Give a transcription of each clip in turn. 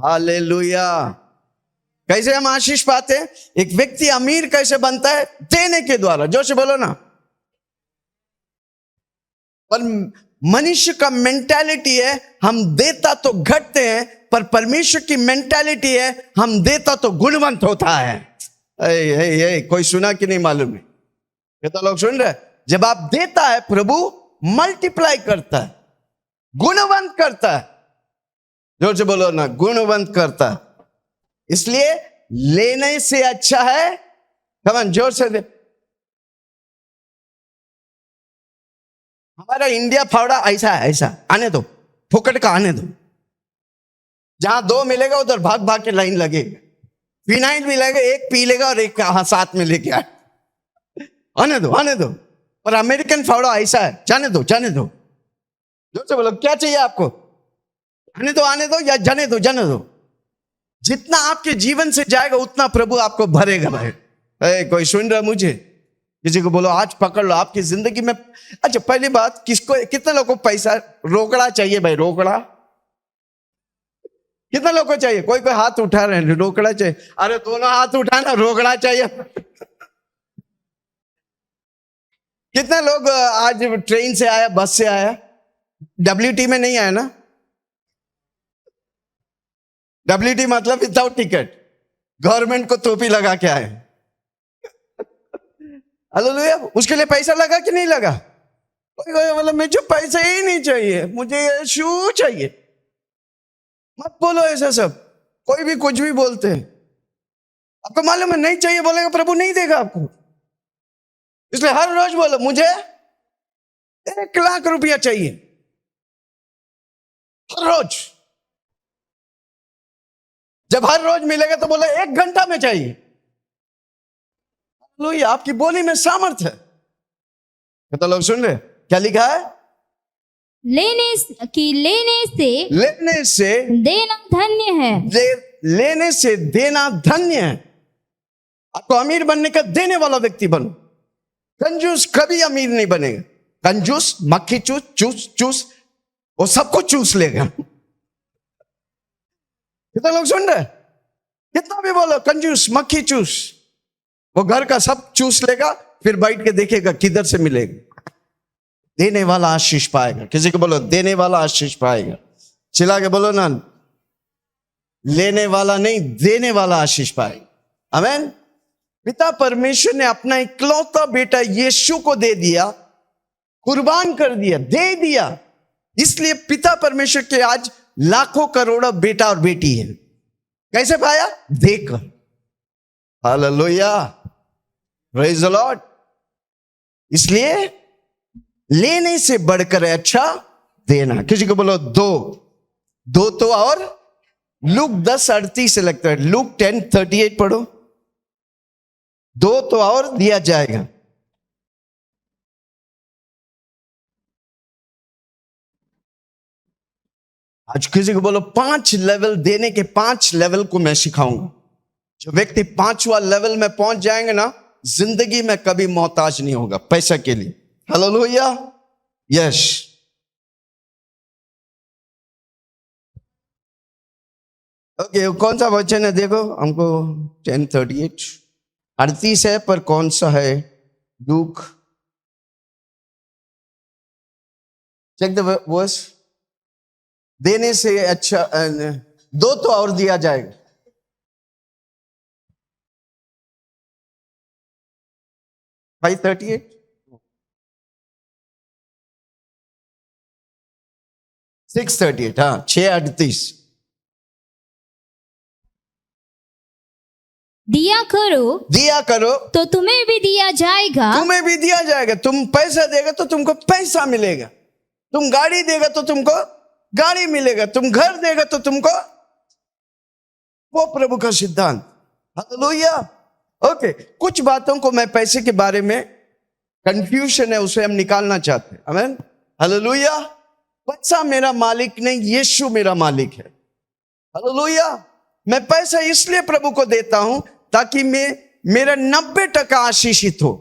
Hallelujah. कैसे हम आशीष पाते हैं? एक व्यक्ति अमीर कैसे बनता है? देने के द्वारा। जोर से बोलो ना। पर मनुष्य का मेंटालिटी है हम देता तो घटते हैं, पर परमेश्वर की मेंटालिटी है हम देता तो गुणवंत होता है। कोई सुना कि नहीं मालूम है? ये तो लोग सुन रहे। जब आप देता है प्रभु मल्टीप्लाई करता है, गुणवंत करता है। जोर से बोलो ना, गुणवंत करता है। इसलिए लेने से अच्छा है, कमान जोर से दे। हमारा इंडिया फावड़ा ऐसा है, ऐसा आने दो, फुकट का आने दो। जहां दो मिलेगा उधर भाग भाग के लाइन लगेगा। फिनाइल मिलेगा, एक पी लेगा और एक साथ में लेके आए। आने दो, आने दो। पर अमेरिकन फावड़ा ऐसा है, जाने दो, जाने दो। जोर से बोलो, क्या चाहिए आपको? आने दो या जाने दो, जाने दो। जितना आपके जीवन से जाएगा उतना प्रभु आपको भरेगा भाई। कोई सुन रहा मुझे? किसी को बोलो आज पकड़ लो आपकी जिंदगी में। अच्छा, पहली बात, कितने लोगों को पैसा रोकड़ा चाहिए भाई? रोकड़ा कितने लोगों को चाहिए? कोई कोई हाथ उठा रहे हैं, रोकड़ा चाहिए। अरे दोनों हाथ उठाना, रोकड़ा चाहिए। कितने लोग आज ट्रेन से आया, बस से आया? WT में नहीं आया ना? WT मतलब विदाउट टिकट, गवर्नमेंट को टोपी लगा के आए। हालेलुया। उसके लिए पैसा लगा कि नहीं लगा? मतलब मुझे पैसा ही नहीं चाहिए, मुझे यीशु चाहिए। मत बोलो ऐसा सब। कोई भी कुछ भी बोलते हैं। आपको मालूम है नहीं चाहिए बोलेगा प्रभु नहीं देगा आपको। इसलिए हर रोज बोलो मुझे 1 लाख रुपया चाहिए, हर रोज। जब हर रोज मिलेगा तो बोलो 1 घंटा में चाहिए। लो, ये आपकी बोली में सामर्थ्य है। तो लोग सुन रहे क्या लिखा है? लेने से देना धन्य है। लेने से देना धन्य है। आपको अमीर बनने का देने वाला व्यक्ति बनो। कंजूस कभी अमीर नहीं बनेगा। कंजूस मक्खी चूस चूस वो सबको चूस लेगा। कितना लोग सुन रहे? कितना भी बोलो कंजूस मक्खी चूस, वो घर का सब चूस लेगा, फिर बैठ के देखेगा किधर से मिलेगा। देने वाला आशीष पाएगा। किसी को बोलो देने वाला आशीष पाएगा। चिल्ला के बोलो ना, लेने वाला नहीं देने वाला आशीष पाएगा। आमीन। पिता परमेश्वर ने अपना इकलौता बेटा यीशु को दे दिया, कुर्बान कर दिया, दे दिया। इसलिए पिता परमेश्वर के आज लाखों करोड़ों बेटा और बेटी है। कैसे पाया? देकर। Hallelujah, praise the Lord. इसलिए लेने से बढ़कर अच्छा देना। किसी को बोलो दो तो और लूक 10:38 से लगता है। लूक 10:38 पढ़ो। दो तो और दिया जाएगा। आज किसी को बोलो 5 लेवल, देने के 5 लेवल को मैं सिखाऊंगा। जो व्यक्ति 5वां लेवल में पहुंच जाएंगे ना, जिंदगी में कभी मोहताज नहीं होगा पैसा के लिए। Hallelujah, yes. ओके, कौन सा वचन है देखो हमको? 10:38 38 है, पर कौन सा है? Look, check the verse. देने से अच्छा दो तो और दिया जाएगा। भाई 38 6:38, हाँ 6:38। दिया करो तो तुम्हें भी दिया जाएगा। तुम्हें भी दिया जाएगा। तुम पैसा देगा तो तुमको पैसा मिलेगा। तुम गाड़ी देगा तो तुमको गाड़ी मिलेगा। तुम घर देगा तो तुमको, वो प्रभु का सिद्धांत। हालेलुया। ओके, कुछ बातों को मैं पैसे के बारे में कंफ्यूजन है, उसे हम निकालना चाहते हैं। आमीन, हालेलुया। पैसा मेरा मालिक नहीं, यीशु मेरा मालिक है। हालेलुया। मैं पैसा इसलिए प्रभु को देता हूं ताकि मेरा 90% आशीषित हो।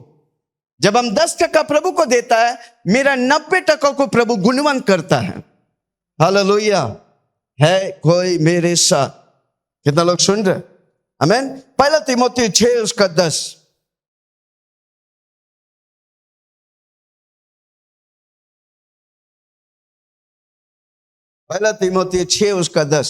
जब हम 10% प्रभु को देता है, मेरा 90% को प्रभु गुणवंत करता है। हालेलुया। है कोई मेरे साथ? कितना लोग सुन रहे? आमीन। पहला तीमुथियुस 6 उसका 10। पहला तीमुथियुस 6 उसका 10।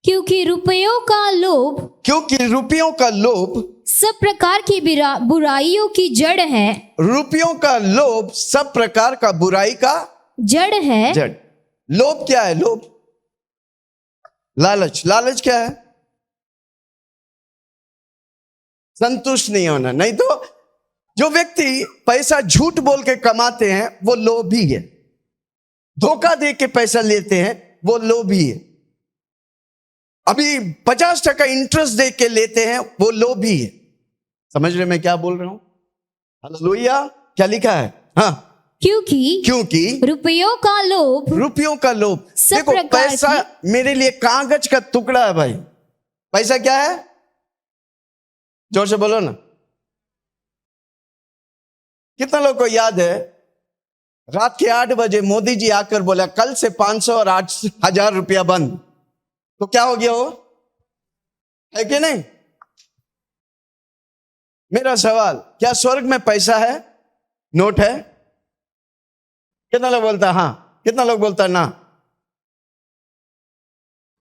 क्योंकि रुपयों का लोभ क्योंकि रुपयों का लोभ सब प्रकार की बुराइयों की जड़ है। रुपयों का लोभ सब प्रकार का बुराई का जड़ है। जड़। लोभ क्या है? लोभ लालच। लालच क्या है? संतुष्ट नहीं होना। नहीं तो जो व्यक्ति पैसा झूठ बोल के कमाते हैं वो लोभी है। धोखा दे के पैसा लेते हैं वो लोभी है। अभी 50% इंटरेस्ट दे के लेते हैं वो लोभी है। समझ रहे मैं क्या बोल रहा हूं? हालेलुया। क्या लिखा है? हाँ, क्योंकि रुपयों का लोभ रुपयों का लोभ। सब देखो, प्रकार पैसा मेरे लिए कागज का टुकड़ा है भाई। पैसा क्या है? जोर से बोलो ना। कितना लोग को याद है रात के 8 बजे मोदी जी आकर बोला कल से 500 और 8,000 रुपया बंद। तो क्या हो गया? वो है कि नहीं? मेरा सवाल, क्या स्वर्ग में पैसा है? नोट है? कितना लोग बोलता है हाँ? कितना लोग बोलता है ना?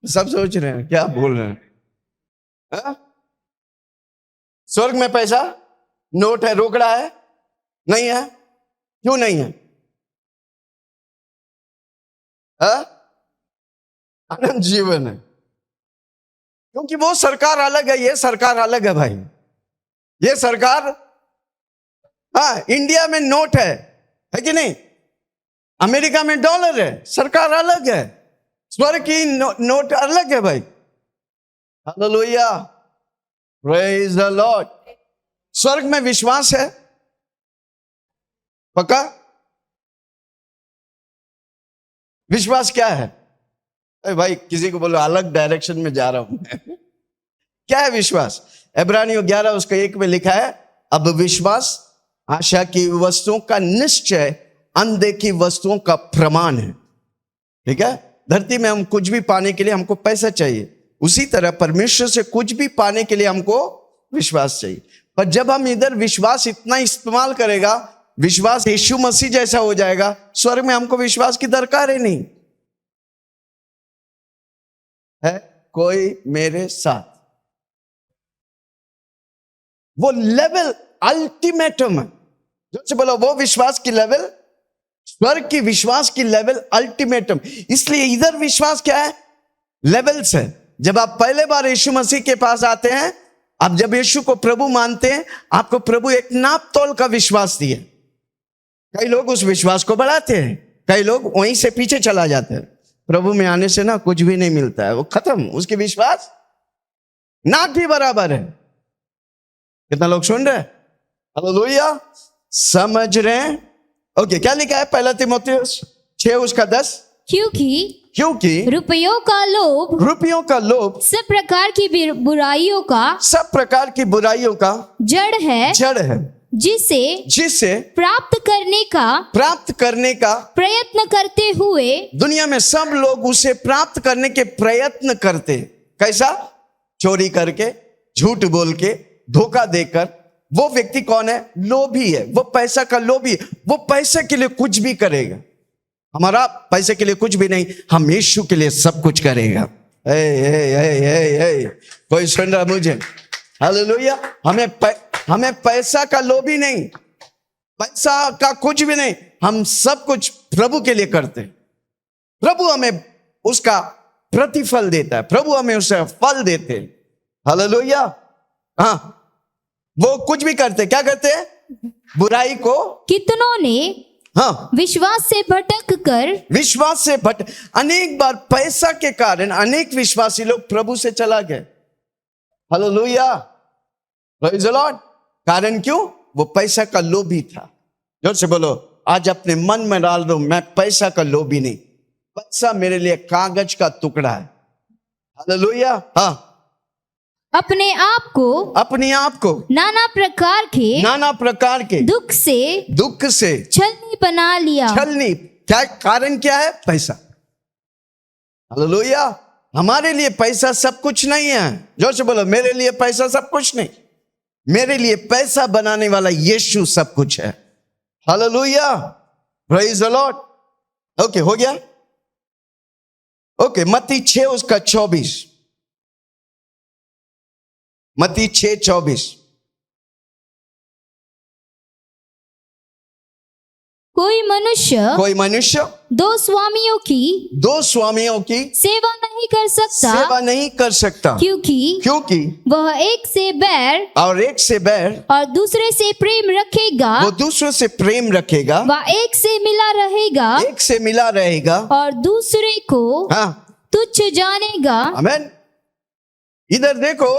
सब सोच रहे हैं क्या बोल रहे हैं? हा? स्वर्ग में पैसा नोट है, रोकड़ा है? नहीं है। क्यों नहीं है? आनंद जीवन है। क्योंकि वो सरकार अलग है, ये सरकार अलग है भाई। ये सरकार, हाँ, इंडिया में नोट है कि नहीं? अमेरिका में डॉलर है, सरकार अलग है। स्वर्ग की नोट अलग है भाई। Hallelujah, praise the Lord. स्वर्ग में विश्वास है पक्का? विश्वास क्या है? अरे भाई किसी को बोलो अलग डायरेक्शन में जा रहा हूं मैं। क्या है विश्वास? इब्रानियों 11 उसका 1 में लिखा है, अब विश्वास आशा की वस्तुओं का निश्चय, अनदेखी वस्तुओं का प्रमाण है। ठीक है? धरती में हम कुछ भी पाने के लिए हमको पैसा चाहिए, उसी तरह परमेश्वर से कुछ भी पाने के लिए हमको विश्वास चाहिए। पर जब हम इधर विश्वास इतना इस्तेमाल करेगा, विश्वास यीशु मसीह जैसा हो जाएगा, स्वर्ग में हमको विश्वास की दरकार ही नहीं है। कोई मेरे साथ? वो लेवल अल्टीमेटम है। जो से बोलो वो विश्वास की लेवल, स्वर्ग की विश्वास की लेवल अल्टीमेटम। इसलिए इधर विश्वास क्या है? लेवल्स है। जब आप पहले बार यीशु मसीह के पास आते हैं, आप जब यीशु को प्रभु मानते हैं, आपको प्रभु एक नाप तोल का विश्वास दिए। कई लोग उस विश्वास को बढ़ाते हैं, कई लोग वहीं से पीछे चला जाते हैं। प्रभु में आने से ना कुछ भी नहीं मिलता है, वो खत्म। उसके विश्वास ना भी बराबर है। कितना लोग सुन रहे हैं? हालेलुया, समझ रहे हैं? ओके, क्या लिखा है? पहला तीमुथियुस 6 उसका 10। क्योंकि रुपयों का लोभ सब प्रकार की बुराइयों का जड़ है, जिसे प्राप्त करने का प्रयत्न करते हुए दुनिया में सब लोग उसे प्राप्त करने के प्रयत्न करते। कैसा? चोरी करके, झूठ बोल के, धोखा देकर। वो व्यक्ति कौन है? लोभी है। वो पैसा का लोभी है। वो पैसे के लिए कुछ भी करेगा। हमारा पैसे के लिए कुछ भी नहीं, हम यीशु के लिए सब कुछ करेगा। कोई सुन रहा मुझे? हालेलुया। हमें पैसा का लोभी नहीं, पैसा का कुछ भी नहीं। हम सब कुछ प्रभु के लिए करते हैं। प्रभु हमें उसका प्रतिफल देता है, प्रभु हमें उसका फल देते हैं। हालेलुया। हाँ, वो कुछ भी करते। क्या करते हैं? बुराई को। कितनों ने विश्वास से भटक अनेक बार पैसा के कारण अनेक विश्वासी लोग प्रभु से चला गए। Hallelujah, praise the Lord. कारण क्यों? वो पैसा का लोभी था। जोर से बोलो, आज अपने मन में डाल दो, मैं पैसा का लोभी नहीं। पैसा मेरे लिए कागज का टुकड़ा है। हालेलुया। हाँ, अपने आप को नाना प्रकार के दुख से छलनी बना लिया। क्या कारण क्या है? पैसा। हालेलुया। हमारे लिए पैसा सब कुछ नहीं है। जोर से बोलो, मेरे लिए पैसा सब कुछ नहीं, मेरे लिए पैसा बनाने वाला यीशु सब कुछ है। Hallelujah, praise the Lord. Okay, हो गया। ओके, मत्ती 6 उसका 24, मत्ती 6:24। कोई मनुष्य दो स्वामियों की सेवा नहीं कर सेवा नहीं कर सकता, क्योंकि वह एक से बैर और एक से बैर और दूसरे से प्रेम रखेगा, वो दूसरे से प्रेम रखेगा, वह एक से मिला रहेगा, एक से मिला रहेगा और दूसरे को हाँ, तुच्छ जानेगा। आमेन। इधर देखो,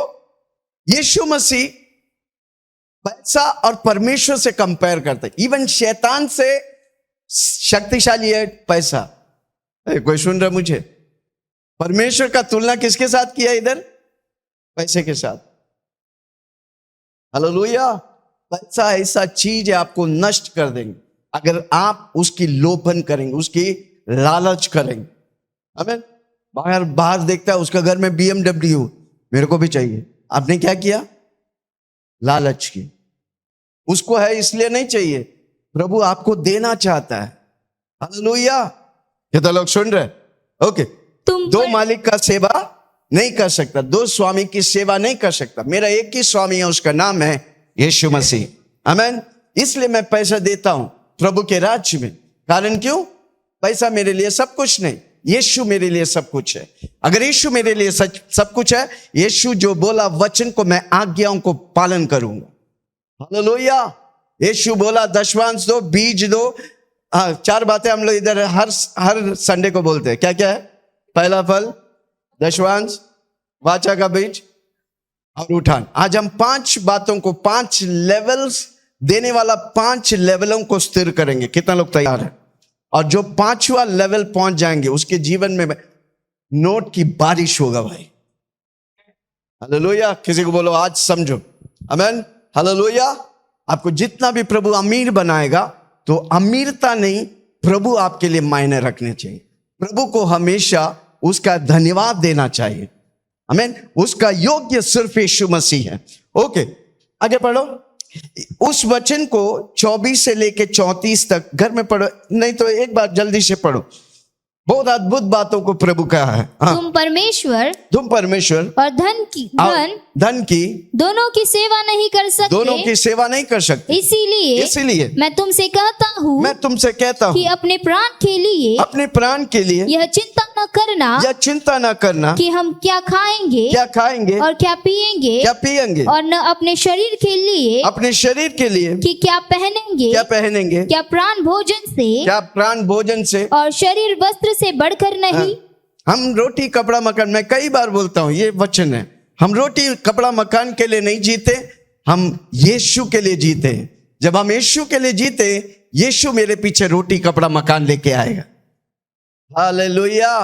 यीशु मसीह पैसा और परमेश्वर से कंपेयर करते। इवन शैतान से शक्तिशाली है पैसा। कोई सुन रहा मुझे? परमेश्वर का तुलना किसके साथ किया इधर? पैसे के साथ। हालेलुया। पैसा ऐसा चीज है, आपको नष्ट कर देंगे अगर आप उसकी लोभन करेंगे, उसकी लालच करेंगे। आमीन। बाहर देखता है उसका घर में BMW, मेरे को भी चाहिए। आपने क्या किया? लालच की। उसको है इसलिए नहीं चाहिए, प्रभु आपको देना चाहता है। हालेलुया। कितने लोग सुन रहे? ओके, दो मालिक का सेवा नहीं कर सकता, दो स्वामी की सेवा नहीं कर सकता। मेरा एक ही स्वामी है, उसका नाम है यीशु मसीह। आमीन। इसलिए मैं पैसा देता हूं प्रभु के राज्य में। कारण क्यों? पैसा मेरे लिए सब कुछ नहीं, यीशु मेरे लिए सब कुछ है। अगर यीशु मेरे लिए सब कुछ है, यीशु जो बोला वचन को मैं आज्ञाओं को पालन करूंगा। हालेलुया। यीशु बोला दशवांश दो, बीज दो। हाँ, 4 बातें हम लोग इधर हर संडे को बोलते हैं। क्या क्या है? पहला फल, दशवांश, वाचा का बीज और उठान। आज हम 5 बातों को, 5 लेवल्स देने वाला 5 लेवलों को स्थिर करेंगे। कितना लोग तैयार है? और जो 5वां लेवल पहुंच जाएंगे उसके जीवन में नोट की बारिश होगा भाई। हालेलुया। किसी को बोलो आज समझो। आमीन। हालेलुया। आपको जितना भी प्रभु अमीर बनाएगा, तो अमीरता नहीं, प्रभु आपके लिए मायने रखने चाहिए। प्रभु को हमेशा उसका धन्यवाद देना चाहिए। आमीन। उसका योग्य सिर्फ यीशु मसीह है। ओके, आगे पढ़ो। उस वचन को 24 से लेके 34 तक घर में पढ़ो, नहीं तो एक बार जल्दी से पढ़ो। बहुत अद्भुत बातों को प्रभु कहा है। हाँ। तुम परमेश्वर और धन की दोनों की सेवा नहीं कर सकते। इसीलिए मैं तुमसे कहता हूँ कि अपने प्राण के लिए यह चिंता न करना कि हम क्या खाएंगे और क्या पिएंगे, और न अपने शरीर के लिए कि क्या पहनेंगे। क्या प्राण भोजन से और शरीर वस्त्र से बढ़कर नहीं। हम रोटी कपड़ा मकान, मैं कई बार बोलता हूं ये वचन है, हम रोटी कपड़ा मकान के लिए नहीं जीते, हम यीशु के लिए जीते। जब हम यीशु के लिए जीते, यीशु मेरे पीछे रोटी कपड़ा मकान लेके आएगा। हालेलुया।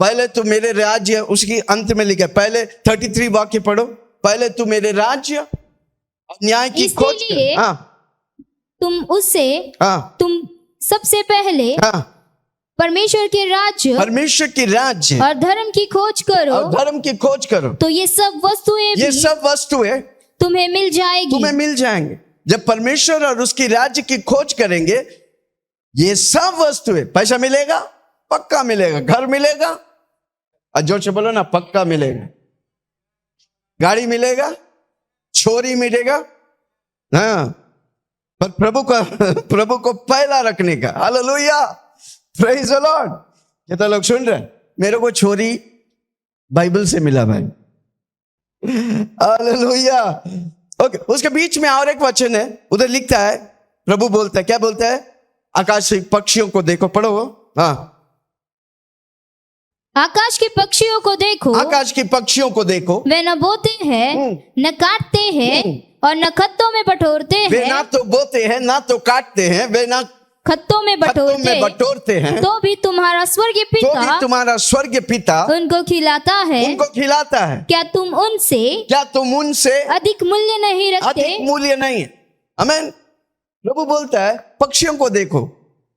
पहले तू मेरे राज्य, उसकी अंत में लिखा, पहले 33 वाक्य पढ़ो। पहले तू मेरे राज्य और न्याय की खोज कर। हाँ। तुम सबसे पहले परमेश्वर के राज्य और धर्म की खोज करो, तो ये सब वस्तुएं तुम्हें मिल जाएंगे। जब परमेश्वर और उसकी राज्य की खोज करेंगे, ये सब वस्तुएं, पैसा मिलेगा, पक्का मिलेगा, घर मिलेगा, और जोर से बोलो ना, पक्का मिलेगा, गाड़ी मिलेगा, छोरी मिलेगा। हाँ, पर प्रभु को पहला रखने का। हालेलुया। Praise the Lord. कितना लोग सुन रहे? मेरे को छोरी बाइबल से मिला भाई। हालेलुया। ओके, उसके बीच में और एक वचन है, उधर लिखता है, प्रभु बोलता है, क्या बोलता है? आकाश के पक्षियों को देखो, पढ़ो। हाँ। आकाश के पक्षियों को देखो, वे न बोते हैं, न काटते हैं, और न खत्तों में बटोरते हैं। वे ना तो बोते हैं, ना तो काटते हैं, वे ना खत्तों में बटोरते हैं, तो भी तुम्हारा स्वर्गीय पिता उनको खिलाता है। क्या तुम उनसे अधिक मूल्य नहीं रखते? अधिक मूल्य नहीं है। आमीन। प्रभु बोलता है पक्षियों को देखो,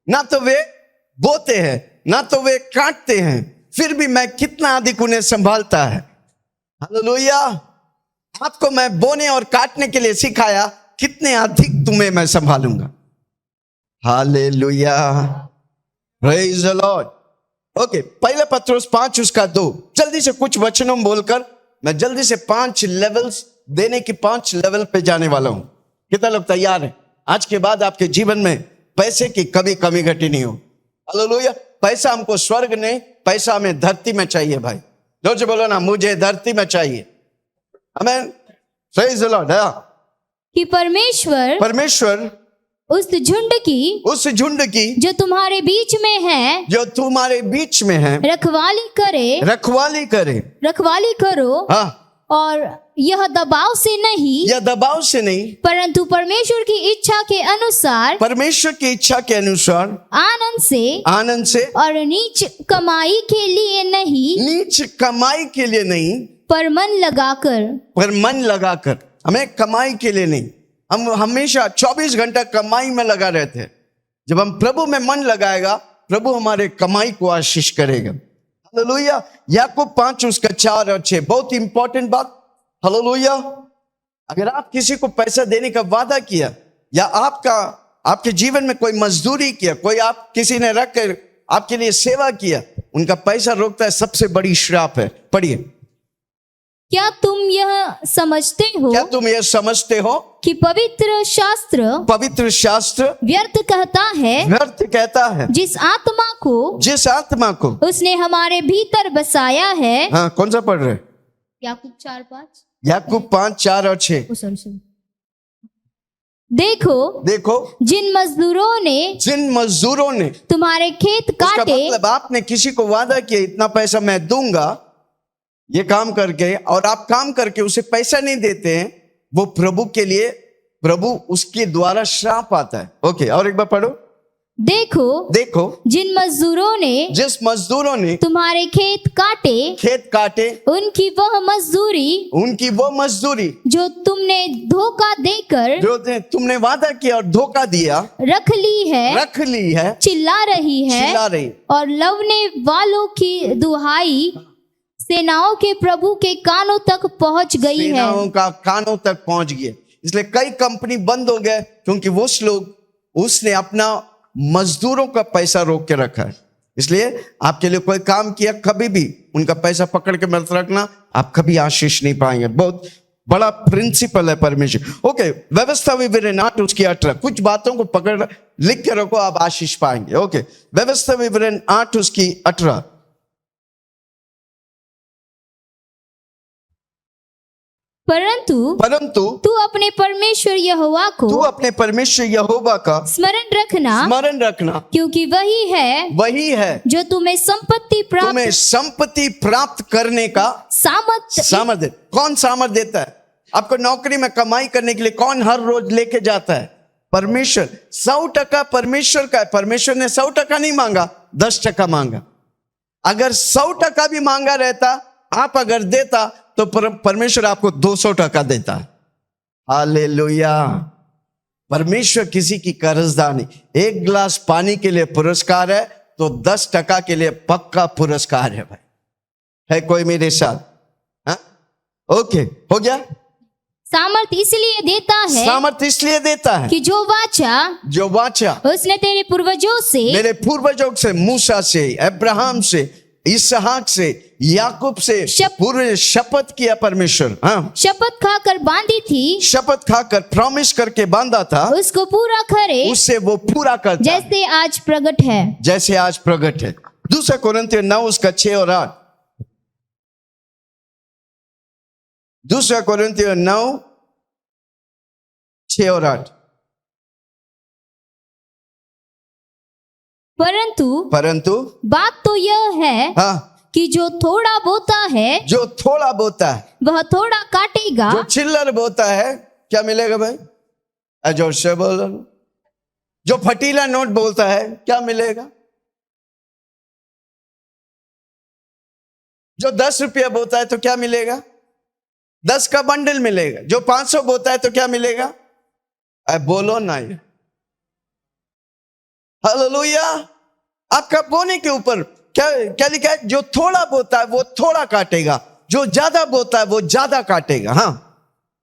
ना तो वे बोते हैं, ना तो वे काटते हैं, फिर भी मैं कितना अधिक उन्हें संभालता है। हालेलुया। आपको मैं बोने और काटने के लिए सिखाया, कितने अधिक तुम्हें मैं संभालूंगा। Hallelujah, praise the Lord. Okay, पहला पत्रोस 5 उसका 2। जल्दी से कुछ वचनों में बोलकर मैं जल्दी से 5 लेवल्स देने की 5 लेवल पे जाने वाला हूं। कितना लोग तैयार हैं? आज के बाद आपके जीवन में पैसे की कभी कमी घटी नहीं हो। हालेलुया। पैसा हमको स्वर्ग नहीं, पैसा हमें धरती में चाहिए भाई। जोर से बोलो ना, मुझे धरती में चाहिए। आमीन, प्रेज द लॉर्ड। कि परमेश्वर उस झुंड की जो तुम्हारे बीच में है रखवाली करो। और यह दबाव से नहीं परंतु परमेश्वर की इच्छा के अनुसार आनंद से और नीच कमाई के लिए नहीं पर मन लगाकर। हमें कमाई के लिए नहीं, हम हमेशा 24 घंटा कमाई में लगा रहते हैं। जब हम प्रभु में मन लगाएगा, प्रभु हमारे कमाई को आशीष करेगा। हालेलुया। याकूब 5 उसका 4 और 6, बहुत इंपॉर्टेंट बात। हालेलुया। अगर आप किसी को पैसा देने का वादा किया, या आपके जीवन में कोई मजदूरी किया, कोई आप किसी ने रख कर आपके लिए सेवा किया, उनका पैसा रोकता है, सबसे बड़ी श्राप है। पढ़िए। क्या तुम यह समझते हो कि पवित्र शास्त्र व्यर्थ कहता है जिस आत्मा को उसने हमारे भीतर बसाया है। हाँ, कौन सा पढ़ रहे? याकूब 5 4 और 6। देखो जिन मजदूरों ने तुम्हारे खेत काटे। मतलब आपने किसी को वादा किया, इतना पैसा मैं दूंगा ये काम करके, और आप काम करके उसे पैसा नहीं देते हैं, वो प्रभु उसके द्वारा श्राप आता है। ओके, और एक बार पढ़ो। देखो जिस मजदूरों ने तुम्हारे खेत काटे उनकी वह मजदूरी जो तुमने वादा किया और धोखा दिया रख ली है चिल्ला रही और लवने वालों की दुहाई सेनाओं के प्रभु के कानों तक पहुंच गई है। सेनाओं का कानों तक पहुंच गए। इसलिए कई कंपनी बंद हो गए, क्योंकि उसने अपना मजदूरों का पैसा रोक के रखा है। इसलिए आपके लिए कोई काम किया, कभी भी उनका पैसा पकड़ के मत रखना, आप कभी आशीष नहीं पाएंगे। बहुत बड़ा प्रिंसिपल है परमेश्वर। ओके, व्यवस्था विवरण 8 उसकी 18। कुछ बातों को पकड़ लिख के रखो, आप आशीष पाएंगे। ओके, व्यवस्था विवरण 8 उसकी 18। परंतु तू अपने परमेश्वर यहोवा का स्मरण रखना, क्योंकि वही है जो तुम्हें संपत्ति प्राप्त करने का सामर्थ्य। कौन सामर्थ्य देता है? आपको नौकरी में कमाई करने के लिए कौन हर रोज लेके जाता है? परमेश्वर। 100% परमेश्वर का है। परमेश्वर ने 100% नहीं मांगा, 10% मांगा। अगर 100% भी मांगा रहता, आप अगर देता, तो परमेश्वर आपको 200% देता है। हालेलुया। परमेश्वर किसी की कर्जदार नहीं। 1 गिलास पानी के लिए पुरस्कार है, तो 10% के लिए पक्का पुरस्कार है भाई। है कोई मेरे साथ? हाँ? ओके, हो गया। सामर्थ इसलिए देता है कि जो वाचा उसने मेरे पूर्वजों से मूसा से, अब्राहम से, इसहाक से, याकूब से पूरे शपथ किया परमेश्वर। हाँ, शपथ खाकर बांधी थी, शपथ खाकर प्रॉमिस करके बांधा था, उसको पूरा करे, उससे वो पूरा करता, जैसे आज प्रकट है। 2 कोरिन्थियों 9 उसका 6 और 8। 2 कोरिन्थियों 9 6 और 8। परंतु बात तो यह है, हाँ, कि जो थोड़ा बोता है वह थोड़ा काटेगा। जो चिल्लर बोता है क्या मिलेगा भाई? जोर से बोलो। जो फटीला नोट बोलता है क्या मिलेगा? जो 10 रुपया बोता है तो क्या मिलेगा? 10 का बंडल मिलेगा। जो 500 बोता है तो क्या मिलेगा? बोलो ना। हालेलुया। आपका बोने के ऊपर क्या क्या लिखा है? जो थोड़ा बोता है वो थोड़ा काटेगा, जो ज्यादा बोता है वो ज्यादा काटेगा। हाँ,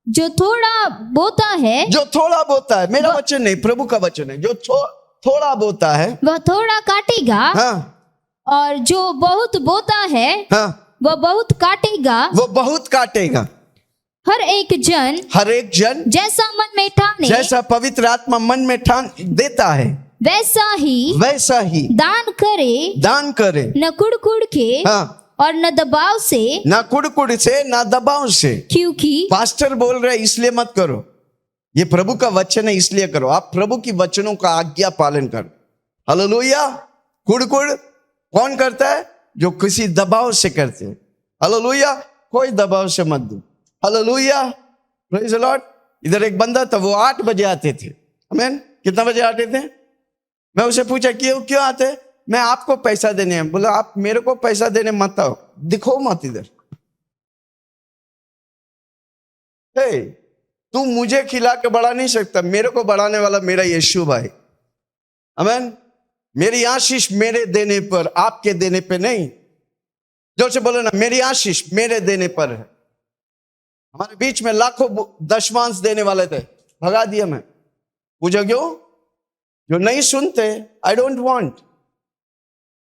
जो थोड़ा बोता है, जो थोड़ा बोता है, मेरा वचन नहीं, प्रभु का वचन है, जो थोड़ा बोता है वह थोड़ा काटेगा। हाँ, और जो बहुत बोता है हाँ, वह बहुत काटेगा। वो बहुत काटेगा। हर एक जन जैसा मन में ठाने, जैसा पवित्र आत्मा मन में ठान देता है, वैसा ही दान करे, न कुड़ के हाँ, और न दबाव से, ना कुड़ से ना दबाव से। क्योंकि पास्टर बोल रहे इसलिए मत करो, ये प्रभु का वचन है इसलिए करो। आप प्रभु की वचनों का आज्ञा पालन करो। हालेलुया। कुड़ कौन करता है? जो किसी दबाव से करते हैं। हालेलुया। कोई दबाव से मत दो। Hallelujah, praise the Lord. इधर एक बंदा था, वो 8 बजे आते थे। आमीन। कितना बजे आते थे? मैं उसे पूछा क्यों आते? मैं आपको पैसा देने हैं। बोला आप मेरे को पैसा देने मत आओ, दिखो मत इधर। हे, तू मुझे खिला के बढ़ा नहीं सकता, मेरे को बढ़ाने वाला मेरा यीशु भाई। आमीन। मेरी आशीष मेरे देने पर, आपके देने पे नहीं। जोर से बोलो ना, मेरी आशीष मेरे देने पर है। हमारे बीच में लाखों दशमांश देने वाले थे, भगा दिया मैं। पूछो क्यों? जो नहीं सुनते, आई डोंट वांट।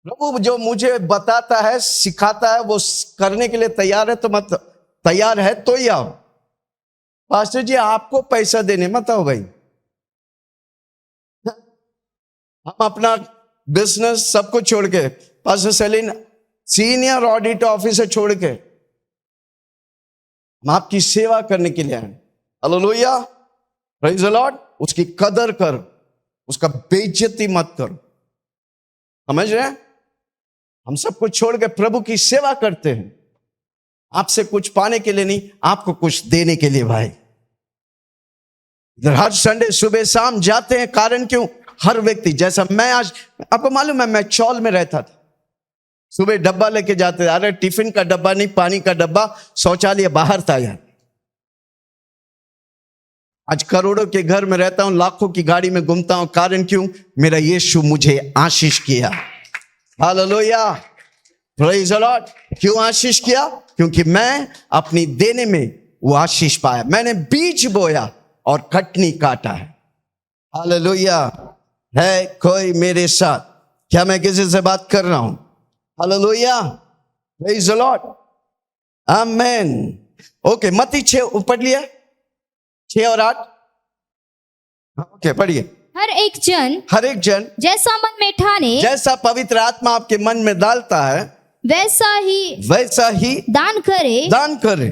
प्रभु जो मुझे बताता है, सिखाता है, वो करने के लिए तैयार है तो मत, तैयार है तो ही आओ। पास्टर जी आपको पैसा देने मत आओ भाई। हम अपना बिजनेस सबको छोड़ के, pastor Celine senior audit officer छोड़ के हम आपकी सेवा करने के लिए आए। Hallelujah, praise the Lord. उसकी कदर कर, उसका बेइज्जती मत करो। समझ रहे हैं? हम सब कुछ छोड़ के प्रभु की सेवा करते हैं, आपसे कुछ पाने के लिए नहीं, आपको कुछ देने के लिए भाई। इधर हर संडे सुबह शाम जाते हैं। कारण क्यों? हर व्यक्ति, जैसा मैं आज, आपको मालूम है मैं चौल में रहता था, सुबह डब्बा लेके जाते थे। अरे टिफिन का डब्बा नहीं, पानी का डब्बा, शौचालय बाहर था यार। आज करोड़ों के घर में रहता हूं, लाखों की गाड़ी में घूमता हूं। कारण क्यों? मेरा यीशु मुझे आशीष किया। Hallelujah, praise the Lord. क्यों आशीष किया? क्योंकि मैं अपनी देने में वो आशीष पाया। मैंने बीज बोया और कटनी काटा है। हालेलुया। है कोई मेरे साथ? क्या मैं किसी से बात कर रहा हूं? Hallelujah, praise the Lord, amen. Okay, मत्ती 6 पढ़ लिया, 6 और 8। ओके, पढ़िए। हर एक जन जैसा मन में ठाने, जैसा पवित्र आत्मा आपके मन में डालता है, वैसा ही दान करे,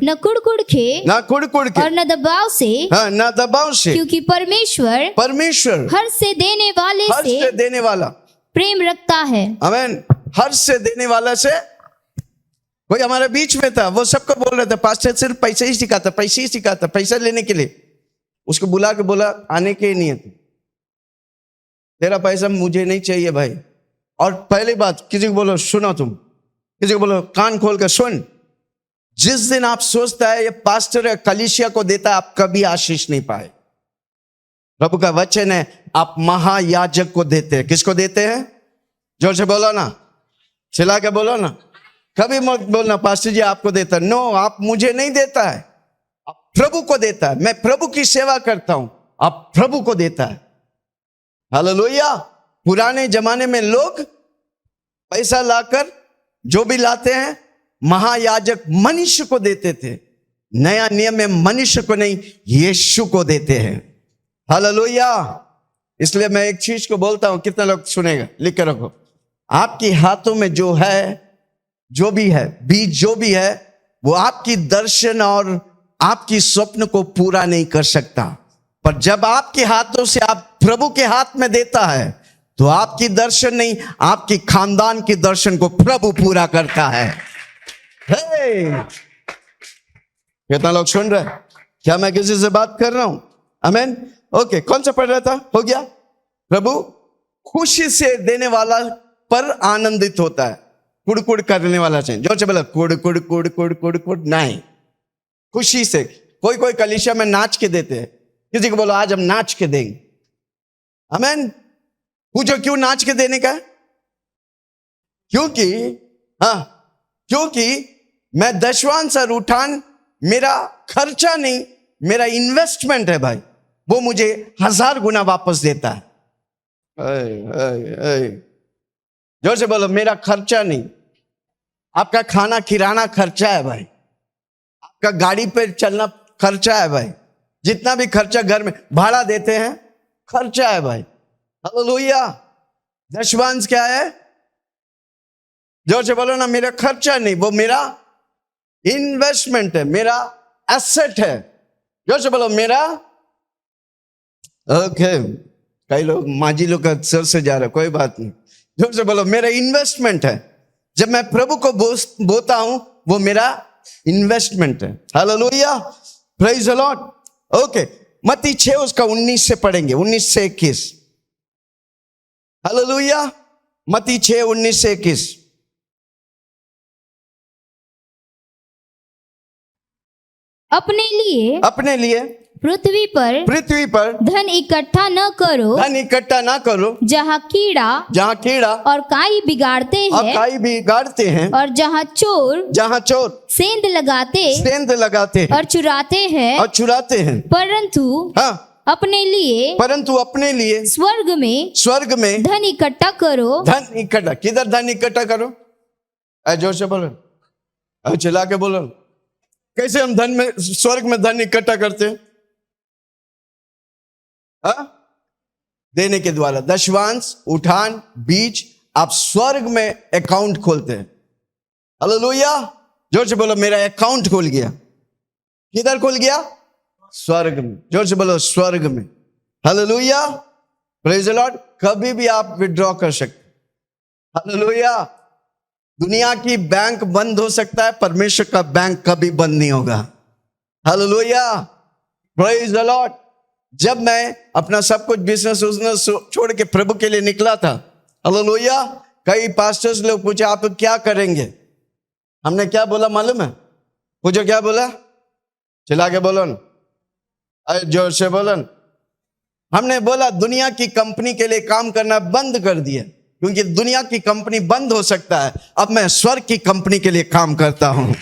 न कुड़ के और न दबाव से, हाँ, न दबाव से। क्योंकि परमेश्वर हर से देने वाला प्रेम रखता है। आमीन। हर से देने वाला से। कोई हमारे बीच में था, वो सबको बोल रहे थे पास्टर सिर्फ पैसे ही सिखाता, पैसा लेने के लिए। उसको बुला के बोला आने के नहीं है, तेरा पैसा मुझे नहीं चाहिए भाई। और पहली बात, किसी को बोलो सुनो, तुम किसी को बोलो कान खोल कर सुन। जिस दिन आप सोचता है ये पास्टर या कलीसिया को देता है, आप कभी आशीष नहीं पाए। प्रभु का वचन है, आप महायाजक को देते हैं। किसको देते हैं? जोर से बोलो ना, चिल्ला के बोलो ना। कभी मत बोलना पास्टर जी आपको देता है। नो, आप मुझे नहीं देता है, आप प्रभु को देता है। मैं प्रभु की सेवा करता हूं, आप प्रभु को देता है। हालेलुया। पुराने जमाने में लोग पैसा लाकर, जो भी लाते हैं, महायाजक मनुष्य को देते थे। नया नियम में मनुष्य को नहीं, यीशु को देते हैं। हालेलुया। इसलिए मैं एक चीज को बोलता हूं, कितना लोग सुनेगा? लिख के रखो। आपके हाथों में जो है, जो भी है, बीज जो भी है, वो आपकी दर्शन और आपकी स्वप्न को पूरा नहीं कर सकता। पर जब आपके हाथों से आप प्रभु के हाथ में देता है, तो आपकी दर्शन नहीं, आपकी खानदान की दर्शन को प्रभु पूरा करता है। कितना लोग सुन रहे? क्या मैं किसी से बात कर रहा हूं? आमीन। ओके, कौन सा पढ़ रहा था? हो गया। प्रभु खुशी से देने वाला पर आनंदित होता है, कुड़ करने वाला से। जो बोला कुड़ नहीं, खुशी से। कोई कलीसिया में नाच के देते हैं। किसी को बोलो आज हम नाच के देंगे। आमीन। पूछो क्यों नाच के देने का? क्योंकि मैं दशवांश और उठान मेरा खर्चा नहीं, मेरा इन्वेस्टमेंट है भाई। वो मुझे 1000 गुना वापस देता है। जोर से बोलो, मेरा खर्चा नहीं। आपका खाना किराना खर्चा है भाई, आपका गाड़ी पे चलना खर्चा है भाई, जितना भी खर्चा घर में भाड़ा देते हैं खर्चा है भाई। हालेलुया। दशवांश क्या है? जोर से बोलो ना, मेरा खर्चा नहीं, वो मेरा इन्वेस्टमेंट है, मेरा एसेट है। जोर से बोलो, मेरा। ओके, कई लोग माजी लोग का सर से जा रहे, कोई बात नहीं। जोर से बोलो, मेरा इन्वेस्टमेंट है। जब मैं प्रभु को बोलता हूं, वो मेरा इन्वेस्टमेंट है। Hallelujah, praise the Lord. Okay, मत्ती 6 उसका 19 से पढ़ेंगे, 19 से 21। हालेलुया, मत्ती 6 19 से 21। अपने लिए पृथ्वी पर धन इकट्ठा न करो, जहाँ कीड़ा और काई बिगाड़ते हैं, और जहाँ चोर सेंध लगाते और चुराते हैं। परंतु अपने लिए स्वर्ग में धन इकट्ठा करो। किधर धन इकट्ठा करो? जोर से बोलो, चिल्ला के बोलो। कैसे हम स्वर्ग में धन इकट्ठा करते हैं? देने के द्वारा, दशवांश, उठान, बीज। आप स्वर्ग में अकाउंट खोलते हैं। हालेलुया, जोर से बोलो, मेरा अकाउंट खुल गया। किधर खुल गया? स्वर्ग में। जोर से बोलो, स्वर्ग में। Hallelujah, praise the Lord. कभी भी आप विड्रॉ कर सकते। हालेलुया। दुनिया की बैंक बंद हो सकता है, परमेश्वर का बैंक कभी बंद नहीं होगा। Hallelujah, praise the Lord. जब मैं अपना सब कुछ बिजनेस छोड़ के प्रभु के लिए निकला था, हालेलुया, कई पास्टर्स लोग पूछे आप क्या करेंगे? हमने क्या बोला मालूम है? पूछो क्या बोला? चिल्ला के बोलो ना, जोर से बोलो ना। हमने बोला दुनिया की कंपनी के लिए काम करना बंद कर दिया, क्योंकि दुनिया की कंपनी बंद हो सकता है। अब मैं स्वर्ग की कंपनी के लिए काम करता हूं।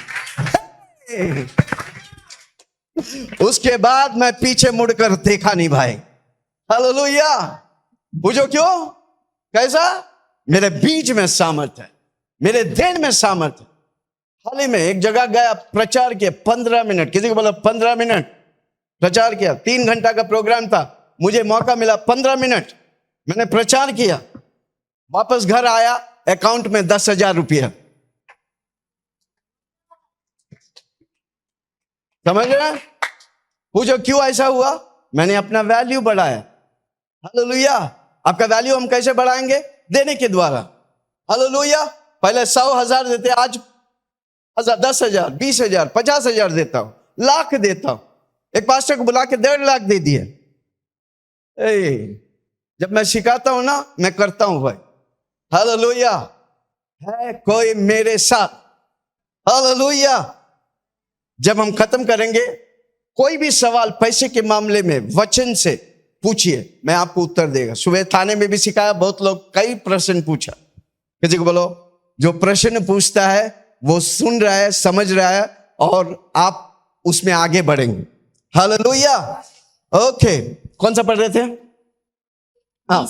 उसके बाद मैं पीछे मुड़कर देखा नहीं भाई। हालेलुया। पूछो क्यों? कैसा? मेरे बीच में सामर्थ है, मेरे देन में सामर्थ है। हाल ही में एक जगह गया, प्रचार किया 15 मिनट। किसी को बोला 15 मिनट प्रचार किया। 3 घंटा का प्रोग्राम था, मुझे मौका मिला 15 मिनट मैंने प्रचार किया। वापस घर आया, अकाउंट में 10,000 रुपया। समझ रहे? पूछो क्यों ऐसा हुआ? मैंने अपना वैल्यू बढ़ाया। हालेलुया। आपका वैल्यू हम कैसे बढ़ाएंगे? देने के द्वारा। हालेलुया। पहले 100,000 देते, आज 10,000, 20,000, 50,000 देता हूं, लाख देता हूं। एक पास्टर को बुला के 1.5 लाख दे दिए। जब मैं सिखाता हूं ना, मैं करता हूं भाई। हालेलुया। है कोई मेरे साथ? हालेलुया। जब हम खत्म करेंगे, कोई भी सवाल पैसे के मामले में वचन से पूछिए, मैं आपको उत्तर देगा। सुबह थाने में भी सिखाया, बहुत लोग कई प्रश्न पूछा। किसी को बोलो, जो प्रश्न पूछता है वो सुन रहा है, समझ रहा है, और आप उसमें आगे बढ़ेंगे। हालेलुया। ओके, कौन सा पढ़ रहे थे?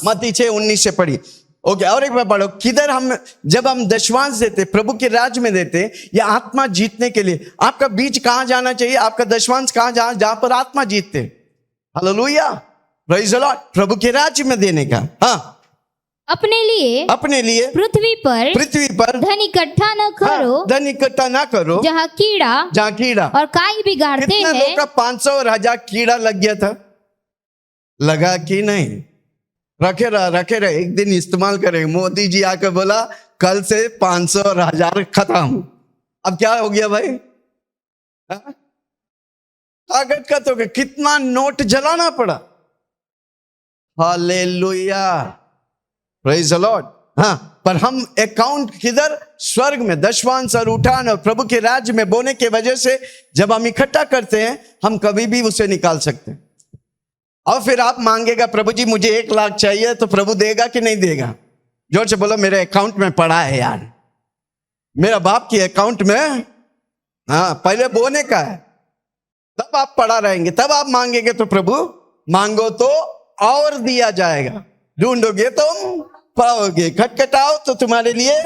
मत्ती 6 19 से पढ़ी। ओके, और एक बार पढ़ो। किधर हम जब हम दशवांश देते, प्रभु के राज्य में देते, या आत्मा जीतने के लिए, आपका बीज कहां जाना चाहिए? आपका दशवांश कहां जहां पर आत्मा जीतते। Hallelujah, praise the Lord. प्रभु के राज्य में देने का। अपने लिए पृथ्वी पर धन इकट्ठा न करो, जहाँ कीड़ा और काई बिगाड़ते हैं। कितने लोग का 500 और 1000 कीड़ा लग गया था? लगा कि नहीं? रखे रहे, एक दिन इस्तेमाल करेंगे। मोदी जी आकर बोला कल से 500 और 1000 खत्म। अब क्या हो गया भाई? ताकत का तो कितना नोट जलाना पड़ा। Hallelujah, praise the Lord. पर हम अकाउंट किधर? स्वर्ग में। दशवांश और उठान और प्रभु के राज्य में बोने के वजह से जब हम इकट्ठा करते हैं, हम कभी भी उसे निकाल सकते हैं। और फिर आप मांगेगा, प्रभु जी मुझे 1 लाख चाहिए, तो प्रभु देगा कि नहीं देगा? जोर से बोलो, मेरे अकाउंट में पड़ा है यार, मेरा बाप की अकाउंट में। हाँ, पहले बोने का है, तब आप पड़ा रहेंगे, तब आप मांगेंगे तो प्रभु, मांगो तो और दिया जाएगा, ढूंढोगे तुम पाओगे, खटखटाओ तो तुम्हारे लिए।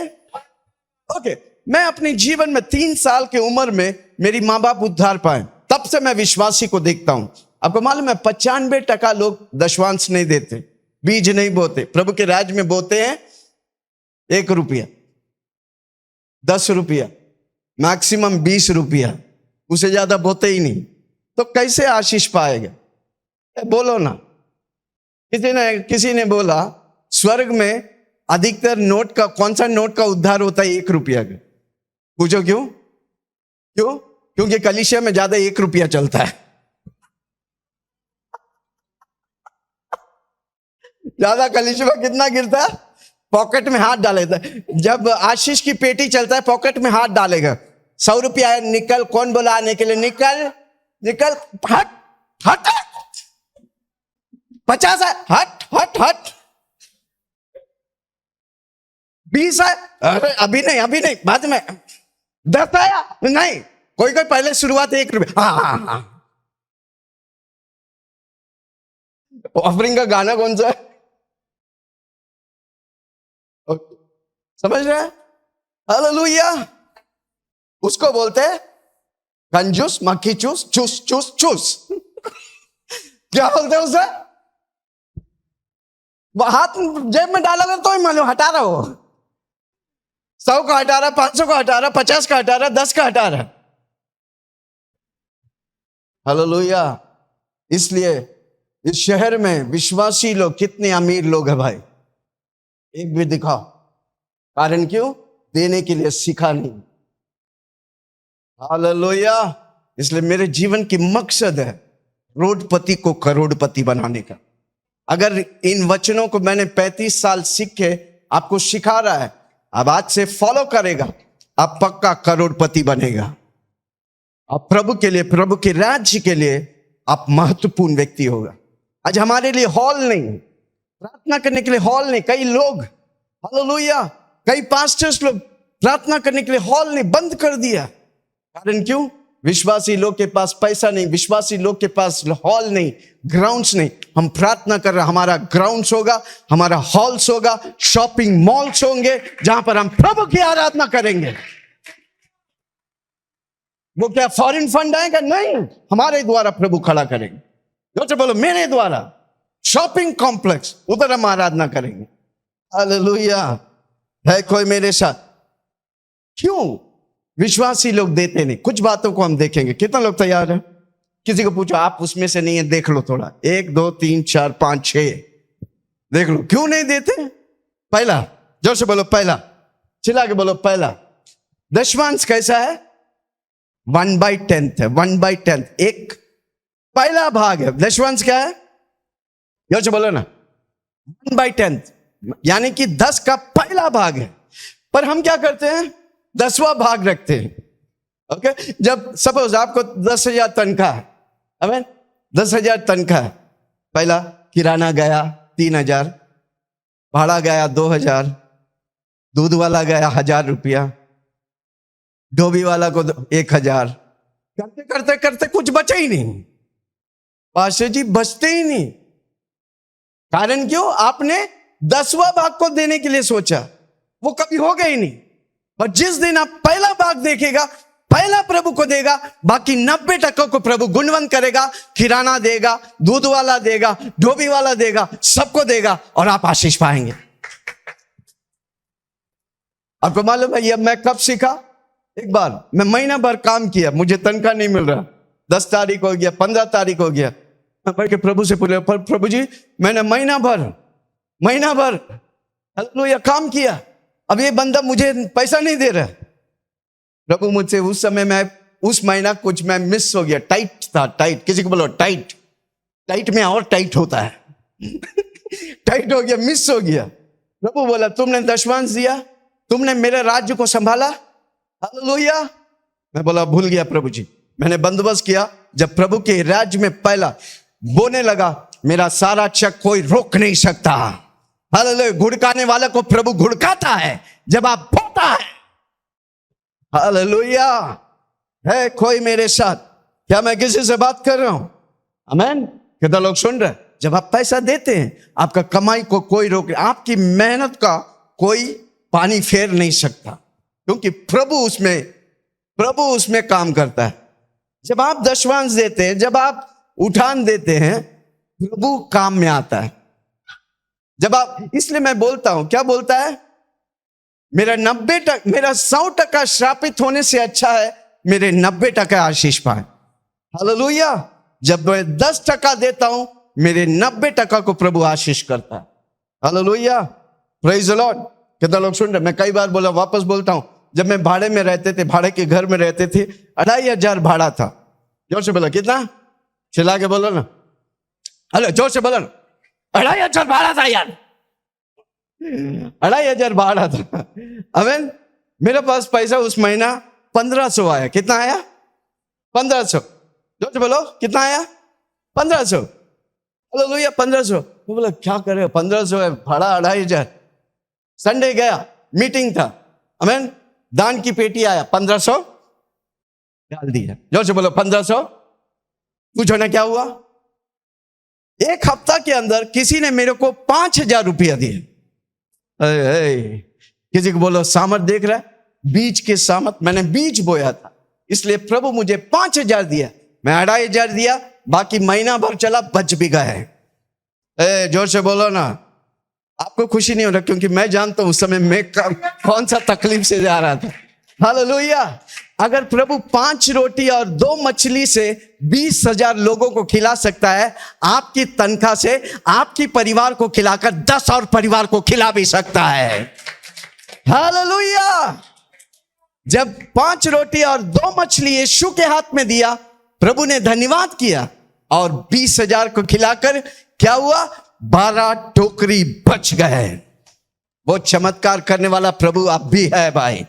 ओके, मैं अपने जीवन में 3 साल की उम्र में मेरी माँ बाप उद्धार पाए, तब से मैं विश्वासी को देखता हूं। आपको मालूम है 95% लोग दशवांश नहीं देते, बीज नहीं बोते। प्रभु के राज्य में बोते हैं 1 रुपया, 10 रुपया, मैक्सिमम 20 रुपया, उसे ज्यादा बोते ही नहीं। तो कैसे आशीष पाएगा? बोलो ना। किसी ने बोला स्वर्ग में अधिकतर नोट का, कौन सा नोट का उद्धार होता है? 1 रुपया का। पूछो क्यों? क्योंकि कलीसिया में ज्यादा 1 रुपया चलता है, ज्यादा कलीसिया में कितना गिरता है? पॉकेट में हाथ डालेगा। जब आशीष की पेटी चलता है पॉकेट में हाथ डालेगा। 100 रुपया है, निकल। कौन बोला आने के लिए? निकल निकल, हट हट। 50 है, हट हट हट। 20 है, अरे अभी नहीं, बाद में। 10 आया, नहीं, कोई पहले शुरुआत 1 रुपया। हाँ। ऑफरिंग का गाना कौन सा है? समझ रहे हैं? हालेलुया। उसको बोलते हैं कंजूस, मक्खी चूस, चूस चूस चूस। क्या बोलते हैं उसे? हाथ जेब में डालोगे तो ही मालूम, हटा रहा हो। 100 का हटा रहा, 500 का हटा रहा, 50 का हटा रहा, 10 का हटा रहा। हालेलुया। इसलिए इस शहर में विश्वासी लोग कितने अमीर लोग हैं भाई, एक भी दिखाओ। कारण क्यों? देने के लिए सीखा नहीं। हालेलुया। इसलिए मेरे जीवन की मकसद है करोड़पति को करोड़पति बनाने का। अगर इन वचनों को मैंने 35 साल सीख के आपको सिखा रहा है, अब आज से फॉलो करेगा, आप पक्का करोड़पति बनेगा। आप प्रभु के लिए, प्रभु के राज्य के लिए आप महत्वपूर्ण व्यक्ति होगा। आज हमारे लिए हॉल नहीं, प्रार्थना करने के लिए हॉल नहीं। कई लोग, हालेलुया, कई पास्टर्स लोग प्रार्थना करने के लिए हॉल नहीं, बंद कर दिया। कारण क्यों? विश्वासी लोग के पास पैसा नहीं, विश्वासी लोग के पास हॉल नहीं, ग्राउंड्स नहीं। हम प्रार्थना कर रहे, हमारा ग्राउंड्स होगा, हमारा हॉल्स होगा, शॉपिंग मॉल्स होंगे, जहां पर हम प्रभु की आराधना करेंगे। वो क्या फॉरेन फंड आएगा? नहीं, हमारे द्वारा प्रभु खड़ा करेंगे। जो बोलो, मेरे द्वारा शॉपिंग कॉम्प्लेक्स, उधर हम आराधना करेंगे। हालेलुया। है कोई मेरे साथ? क्यों विश्वासी लोग देते नहीं? कुछ बातों को हम देखेंगे। कितना लोग तैयार है? किसी को पूछो, आप उसमें से नहीं है, देख लो थोड़ा। 1 2 3 4 5 6 देख लो, क्यों नहीं देते? पहला, जोर से बोलो पहला, चिल्ला के बोलो पहला। दशमांश कैसा है? 1/10 है, 1/10, एक पहला भाग है। दशमांश क्या है? जोर से बोलो ना, 1/10, यानी कि 10 का पहला भाग है। पर हम क्या करते हैं? 10वां भाग रखते हैं। ओके, जब सपोज आपको 10,000 तनख्वाह है, अमेन, 10,000 तनख्वाह है, पहला किराना गया 3,000, भाड़ा गया 2,000, दूध वाला गया 1,000 रुपया, धोबी वाला को 1,000, करते करते करते कुछ बचा ही नहीं। पाशे जी बचते ही नहीं। कारण क्यों? आपने 10वां भाग को देने के लिए सोचा, वो कभी होगा ही नहीं। पर जिस दिन आप पहला भाग देखेगा, पहला प्रभु को देगा, बाकी 90% को प्रभु गुणवंत करेगा, किराना देगा, दूध वाला देगा, धोबी वाला देगा, सबको देगा, और आप आशीष पाएंगे। आपको मालूम है ये मैं कब सीखा? एक बार मैं महीना भर काम किया, मुझे तनख्वाह नहीं मिल रहा। 10 तारीख हो गया, 15 तारीख हो गया, मैं बैठ के प्रभु से पूछा, प्रभु जी मैंने महीना भर हालेलुया काम किया, अब ये बंदा मुझे पैसा नहीं दे रहा। प्रभु मुझसे उस समय, मैं उस महीना कुछ मैं मिस हो गया, टाइट था, टाइट, किसी को बोलो टाइट, टाइट में और टाइट होता है। टाइट हो गया, मिस हो गया। प्रभु बोला, तुमने दशमांश दिया, तुमने मेरे राज्य को संभाला, हालेलुया। मैं बोला भूल गया प्रभु जी। मैंने बंदोबस्त किया, जब प्रभु के राज्य में पहला बोने लगा, मेरा सारा चेक कोई रोक नहीं सकता। हालेलुया। घुड़काने वाला को प्रभु घुड़काता है जब आप बोता है। हालेलुया। है कोई मेरे साथ? क्या मैं किसी से बात कर रहा हूं? आमीन। कितना लोग सुन रहे? जब आप पैसा देते हैं, आपका कमाई को कोई रोक, आपकी मेहनत का कोई पानी फेर नहीं सकता, क्योंकि प्रभु उसमें काम करता है। जब आप दशवांश देते हैं, जब आप उठान देते हैं, प्रभु काम में आता है। जब आप, इसलिए मैं बोलता हूं, क्या बोलता है? मेरा 100% श्रापित होने से अच्छा है मेरे 90% आशीष पाए। हालेलुया। जब मैं 10% देता हूं, मेरे 90% को प्रभु आशीष करता है। हालेलुया। Praise the Lord. कितना लोग सुन रहे? मैं कई बार बोला, वापस बोलता हूं, जब मैं भाड़े में रहते थे, भाड़े के घर में रहते थे, 2500 भाड़ा था। जोर से बोला, कितना? चिल्ला के बोलो ना। हेलो, जोर से बोलो ना। 2500 भाड़ा था यार, 2500 भाड़ा था। अमेन। मेरे पास पैसा उस महीना 1500 आया। कितना आया? 1500। जोर से बोलो, कितना आया? 1500। हालेलुया। 1500। तो बोला, क्या करे, 1500 है भाड़ा, 2500। संडे गया, मीटिंग था। अमेन। दान की पेटी आया, 1500 डाल दिया। जोर से बोलो, 1500। पूछो ना क्या हुआ? एक हफ्ता के अंदर किसी ने मेरे को 5000 रुपया दिए। किसी को बोलो, सामर्थ देख रहा है? बीज के सामर्थ। मैंने बीज बोया था, इसलिए प्रभु मुझे 5000 दिया। मैं 2500 दिया, बाकी महीना भर चला, बच भी गए। जोर से बोलो ना। आपको खुशी नहीं हो रहा, क्योंकि मैं जानता हूं उस समय मैं कौन सा तकलीफ से जा रहा था। हालेलुया। अगर प्रभु 5 रोटी और 2 मछली से 20,000 लोगों को खिला सकता है, आपकी तनख्वाह से आपकी परिवार को खिलाकर 10 और परिवार को खिला भी सकता है। हालेलुया। जब 5 रोटी और 2 मछली यीशु के हाथ में दिया, प्रभु ने धन्यवाद किया और 20,000 को खिलाकर क्या हुआ? 12 टोकरी बच गए। वो चमत्कार करने वाला प्रभु आप भी है भाई।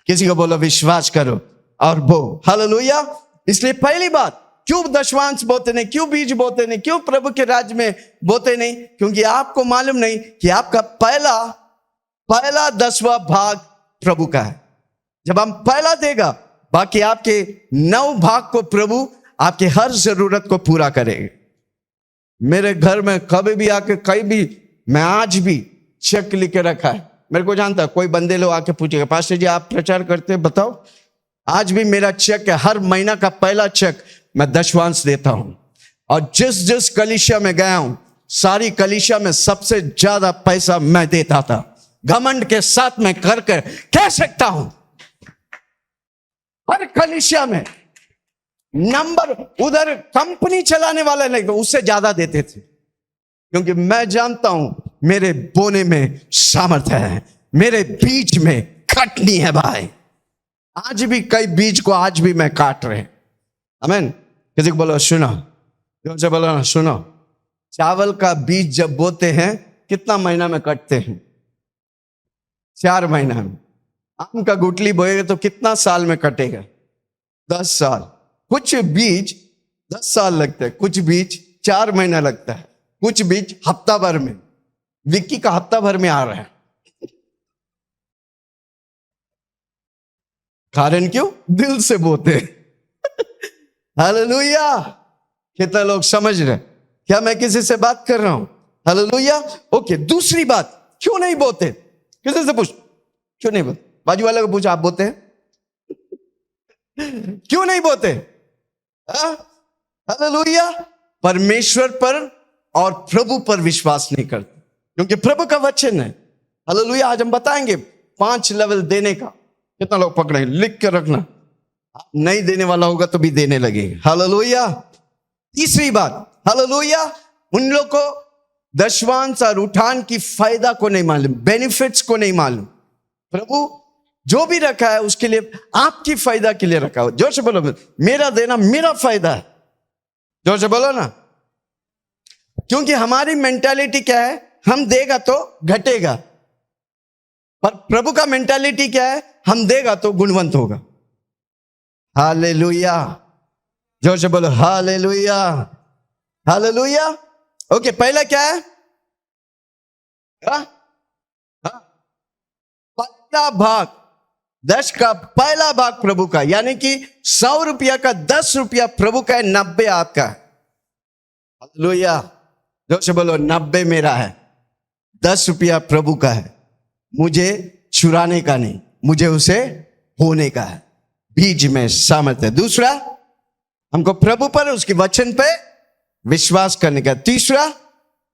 किसी को बोलो, विश्वास करो और बो। हालेलुया। इसलिए पहली बात, क्यों दशवांश बोते नहीं, क्यों बीज बोते नहीं, क्यों प्रभु के राज्य में बोते नहीं? क्योंकि आपको मालूम नहीं कि आपका पहला 10वां भाग प्रभु का है। जब हम पहला देगा, बाकी आपके 9 भाग को प्रभु आपके हर जरूरत को पूरा करेगा। मेरे घर में कभी भी आके, कहीं भी, मैं आज भी चेक लिख के रखा है। मेरे को जानता है, कोई बंदे लोग आके पूछेगा, पास्टर जी आप प्रचार करते हैं, बताओ। आज भी मेरा चेक है, हर महीना का पहला चेक मैं दशवांश देता हूं। और जिस कलीसिया में गया हूं, सारी कलीसिया में सबसे ज्यादा पैसा मैं देता था। घमंड के साथ मैं कर कह सकता हूं, हर कलीसिया में नंबर, उधर कंपनी चलाने वाला नहीं तो उससे ज्यादा देते थे, क्योंकि मैं जानता हूं मेरे बोने में सामर्थ्य है, मेरे बीज में कटनी है भाई। आज भी कई बीज को आज भी मैं काट रहे। आमीन। किसी को बोलो सुनो, जोर से बोलो ना, सुनो। चावल का बीज जब बोते हैं, कितना महीना में कटते हैं? 4 महीना में। आम का गुठली बोएगा तो कितना साल में कटेगा? 10 साल। कुछ बीज 10 साल लगते हैं, कुछ बीज 4 महीना लगता है, कुछ बीज हफ्ता भर में। विक्की का हफ्ता भर में आ रहा है। कारण क्यों? दिल से बोते। हालेलुया। कितना लोग समझ रहे? क्या मैं किसी से बात कर रहा हूं? हालेलुया। ओके। दूसरी बात, क्यों नहीं बोते? किसी से पूछ, क्यों नहीं बोते? बाजू वाले को पूछ, आप बोते हैं? क्यों नहीं बोते? हालेलुया। परमेश्वर पर और प्रभु पर विश्वास नहीं करते, क्योंकि प्रभु का वचन है। हालेलुया। आज हम बताएंगे 5 लेवल देने का। कितना लोग पकड़े? लिख के रखना। नहीं देने वाला होगा तो भी देने लगेंगे। हालेलुया। तीसरी बात, हालेलुया, उन लोग को दशवांश और उठान की फायदा को नहीं मालूम, बेनिफिट्स को नहीं मालूम। प्रभु जो भी रखा है उसके लिए, आपकी फायदा के लिए रखा हो। जोर से बोलो, मेरा देना मेरा फायदा है। जोर से बोलो ना। क्योंकि हमारी मेंटालिटी क्या है? हम देगा तो घटेगा, पर प्रभु का मेंटालिटी क्या है? हम देगा तो गुणवंत होगा। हालेलुया। जोर से बोलो हालेलुया। हालेलुया। ओके, पहला क्या है? हाँ? हाँ? पहला भाग, 10 का पहला भाग प्रभु का, यानी कि 100 रुपया का 10 रुपया प्रभु का है, 90 आपका है। हालेलुया, जोर से बोलो 90 मेरा है, 10 रुपया प्रभु का है। मुझे चुराने का नहीं, मुझे उसे होने का है। बीज में सामर्थ्य। दूसरा, हमको प्रभु पर, उसके वचन पे विश्वास करने का। तीसरा,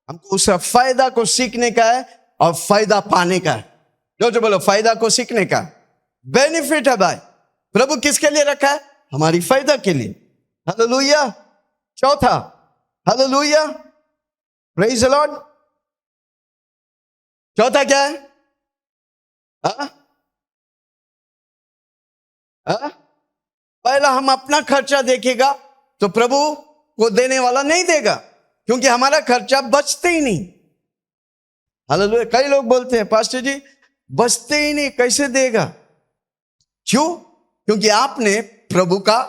हमको उसका फायदा को सीखने का है और फायदा पाने का है। जो बोलो फायदा को सीखने का, बेनिफिट है भाई। प्रभु किसके लिए रखा है? हमारी फायदा के लिए। हालेलुया। चौथा, हालेलुया, प्रेज द लॉर्ड। चौथा क्या है? पहला हम अपना खर्चा देखेगा तो प्रभु को देने वाला नहीं देगा, क्योंकि हमारा खर्चा बचते ही नहीं। हालेलुया। कई लोग बोलते हैं पास्टर जी बचते ही नहीं, कैसे देगा? क्यों? क्योंकि आपने प्रभु का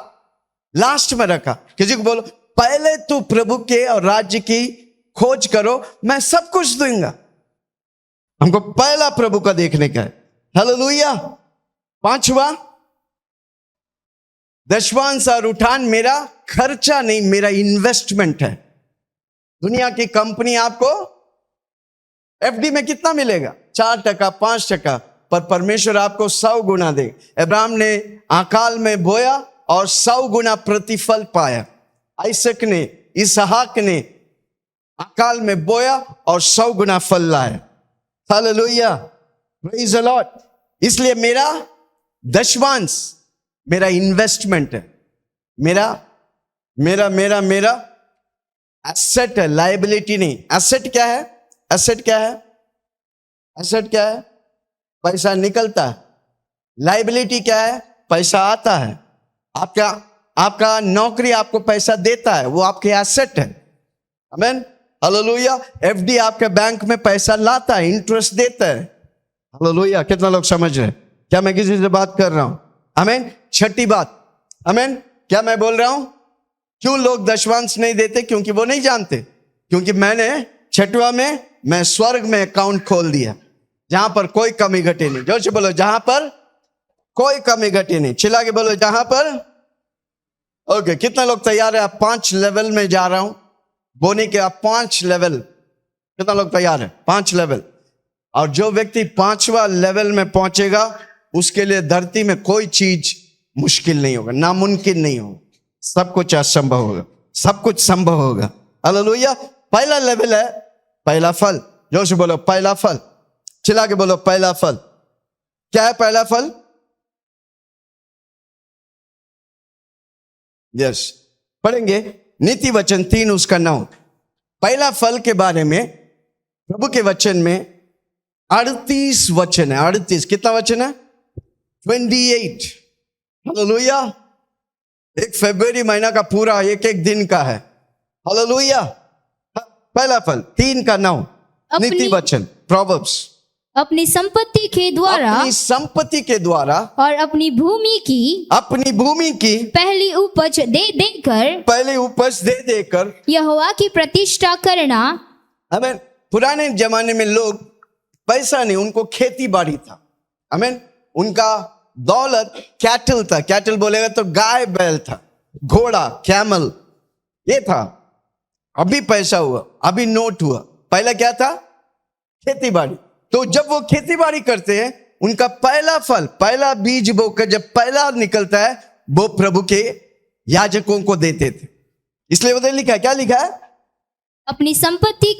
लास्ट में रखा। किसी को बोलो पहले तू प्रभु के और राज्य की खोज करो, मैं सब कुछ दूंगा। हमको पहला प्रभु का देखने का है। हालेलुया। पांचवा, दशवांश और उठान मेरा खर्चा नहीं, मेरा इन्वेस्टमेंट है। दुनिया की कंपनी आपको एफडी में कितना मिलेगा? 4%, 5%, पर परमेश्वर आपको 100 गुना दे। अब्राहम ने अकाल में बोया और 100 गुना प्रतिफल पाया। आइसक ने, इसहाक ने अकाल में बोया और 100 गुना फल लाया। Hallelujah, praise the Lord. इसलिए मेरा दशवांश मेरा इन्वेस्टमेंट है, मेरा मेरा मेरा मेरा एसेट है, लायबिलिटी नहीं। एसेट क्या है? एसेट क्या है? एसेट क्या है? पैसा निकलता है। लायबिलिटी क्या है? पैसा आता है। आपका नौकरी आपको पैसा देता है, वो आपके एसेट है। आमीन, हालेलुया। एफडी आपके बैंक में पैसा लाता है, इंटरेस्ट देता है। हालेलुया। कितना लोग समझ रहे हैं? क्या मैं किसी से बात कर रहा हूं? आमीन। छठी बात, आमीन, क्या मैं बोल रहा हूं? क्यों लोग दशवांश नहीं देते? क्योंकि वो नहीं जानते। क्योंकि मैंने छठवा में मैं स्वर्ग में अकाउंट खोल दिया, जहां पर कोई कमी घटी नहीं। जोर से बोलो जहां पर कोई कमी घटी नहीं। चिल्ला के बोलो जहां पर। ओके, कितना लोग तैयार है? आप 5 लेवल में जा रहा हूं बोने के। आप 5 लेवल, कितना लोग तैयार है? 5 लेवल। और जो व्यक्ति 5वां लेवल में पहुंचेगा उसके लिए धरती में कोई चीज मुश्किल नहीं होगा, नामुमकिन नहीं होगा। सब कुछ असंभव होगा, सब कुछ संभव होगा। हालेलुया। पहला लेवल है पहला फल। जोर से बोलो पहला फल। चिल्ला के बोलो पहला फल। क्या है पहला फल? यस, पढ़ेंगे नीति वचन 3 उसका 9। पहला फल के बारे में प्रभु के वचन में 38 वचन है। 38, कितना वचन है? 28। हालेलुया। 1 फरवरी महीना का पूरा एक दिन का है। हालेलुया। पहला फल 3 का 9 नीति वचन, प्रोवर्ब्स। अपनी संपत्ति के द्वारा, अपनी संपत्ति के द्वारा और अपनी भूमि की पहली उपज दे देकर यहोवा की प्रतिष्ठा करना। आमीन। पुराने जमाने में लोग पैसा नहीं, उनको खेती बाड़ी था। आमीन। उनका दौलत कैटल था। कैटल बोलेगा तो गाय बैल था, घोड़ा, कैमल, ये था। अभी पैसा हुआ, अभी नोट हुआ। पहला क्या था? खेती बाड़ी। तो जब वो खेती बाड़ी करते हैं, उनका पहला फल, पहला बीज बोकर जब पहला निकलता है, वो प्रभु के याजकों को देते थे। इसलिए उधर लिखा है, क्या लिखा है? अपनी संपत्ति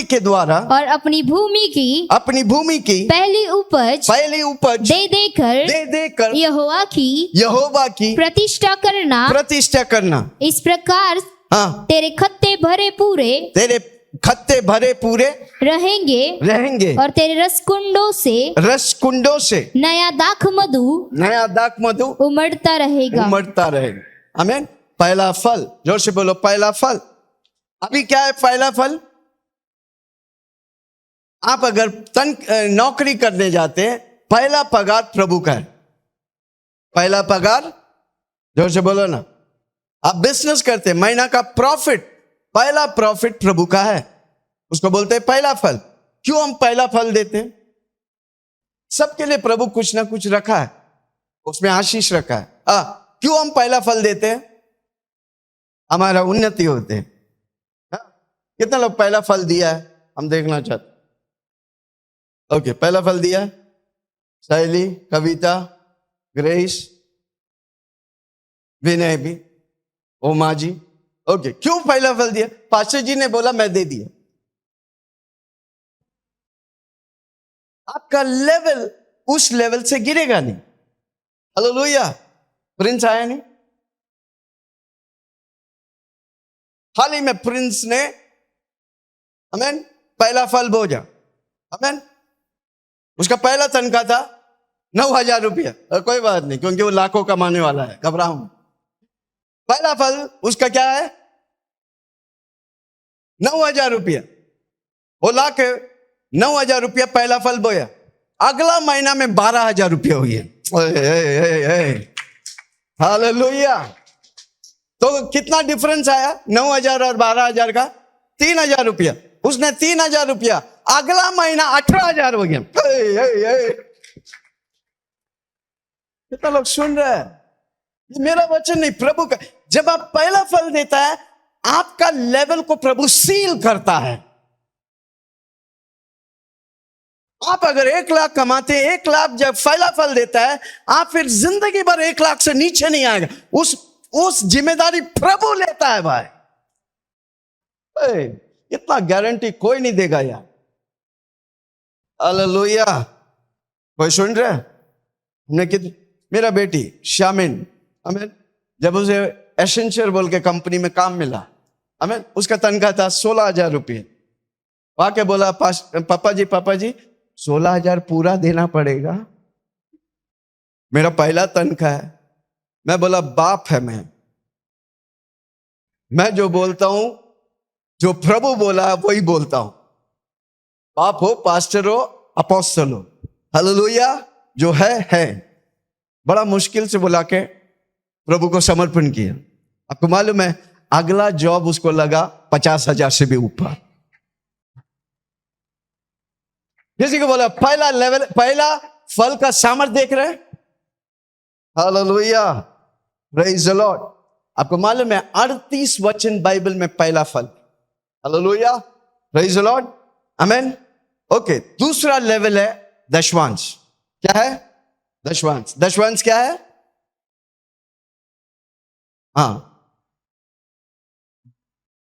के द्वारा और अपनी भूमि की पहली उपज दे देकर यहोवा की प्रतिष्ठा करना। इस प्रकार तेरे खत्ते भरे पूरे रहेंगे और तेरे रसकुंडों से नया दाख मधु उमड़ता रहेगा। आमीन। पहला फल। जोर से बोलो पहला फल। अभी क्या है पहला फल? आप अगर नौकरी करने जाते हैं, पहला पगार प्रभु का है। पहला पगार, जोर से बोलो ना। आप बिजनेस करते हैं, महीना का प्रॉफिट, पहला प्रॉफिट प्रभु का है, उसको बोलते हैं पहला फल। क्यों हम पहला फल देते हैं? सबके लिए प्रभु कुछ ना कुछ रखा है, उसमें आशीष रखा है। क्यों हम पहला फल देते हैं? हमारा उन्नति होते हैं। कितना लोग पहला फल दिया है? हम देखना चाहते। ओके, पहला फल दिया है। शैली, कविता, ग्रेस, विनय भी, ओमा जी। ओके, क्यों पहला फल दिया? पास्टर जी ने बोला, मैं दे दिया। आपका लेवल उस लेवल से गिरेगा नहीं। हालेलुया। प्रिंस आया नहीं? हाल ही में प्रिंस ने आमेन पहला फल भोजा। आमेन। उसका पहला तनख्वाह था 9,000 रुपया। कोई बात नहीं, क्योंकि वो लाखों कमाने वाला है, घबराऊं। पहला फल उसका क्या है? 9,000 रुपया। वो लाके 9,000 रुपया पहला फल बोया। अगला महीना में 12,000 रुपया हुई है। हालेलुया। तो कितना डिफरेंस आया 9,000 और 12,000 का? 3,000 रुपया। उसने 3,000 रुपया, अगला महीना 18,000 हो गया। कितना लोग सुन रहे हैं? ये मेरा वचन नहीं, प्रभु का। जब आप पहला फल देता है, आपका लेवल को प्रभु सील करता है। आप अगर 1 लाख कमाते हैं, 1 लाख जब पहला फल देता है, आप फिर जिंदगी भर 1 लाख से नीचे नहीं आएगा। उस जिम्मेदारी प्रभु लेता है भाई। इतना गारंटी कोई नहीं देगा यार। हालेलुया। कोई सुन रहे? हमने मेरा बेटी शामिन, आमीन, जब उसे एसेंशियल बोल के कंपनी में काम मिला, आमीन, उसका तनख्वाह था 16,000 रुपये। आके बोला, पापा जी 16,000 पूरा देना पड़ेगा, मेरा पहला तनख्वाह है। मैं बोला, बाप है मैं जो बोलता हूं, जो प्रभु बोला वही बोलता हूं। बाप हो, पास्टर हो, अपोस्टल हो, हालेलुया। जो है बड़ा मुश्किल से बुला के प्रभु को समर्पण किया। आपको मालूम है, अगला जॉब उसको लगा 50,000 से भी ऊपर। किसी को बोला पहला लेवल, पहला फल का सामर्थ्य देख रहे हैं? Hallelujah, praise the Lord. आपको मालूम है 38 वचन बाइबल में पहला फल। Hallelujah, praise the Lord, amen. Okay, दूसरा लेवल है दशवांश। क्या है? दशवांश क्या है?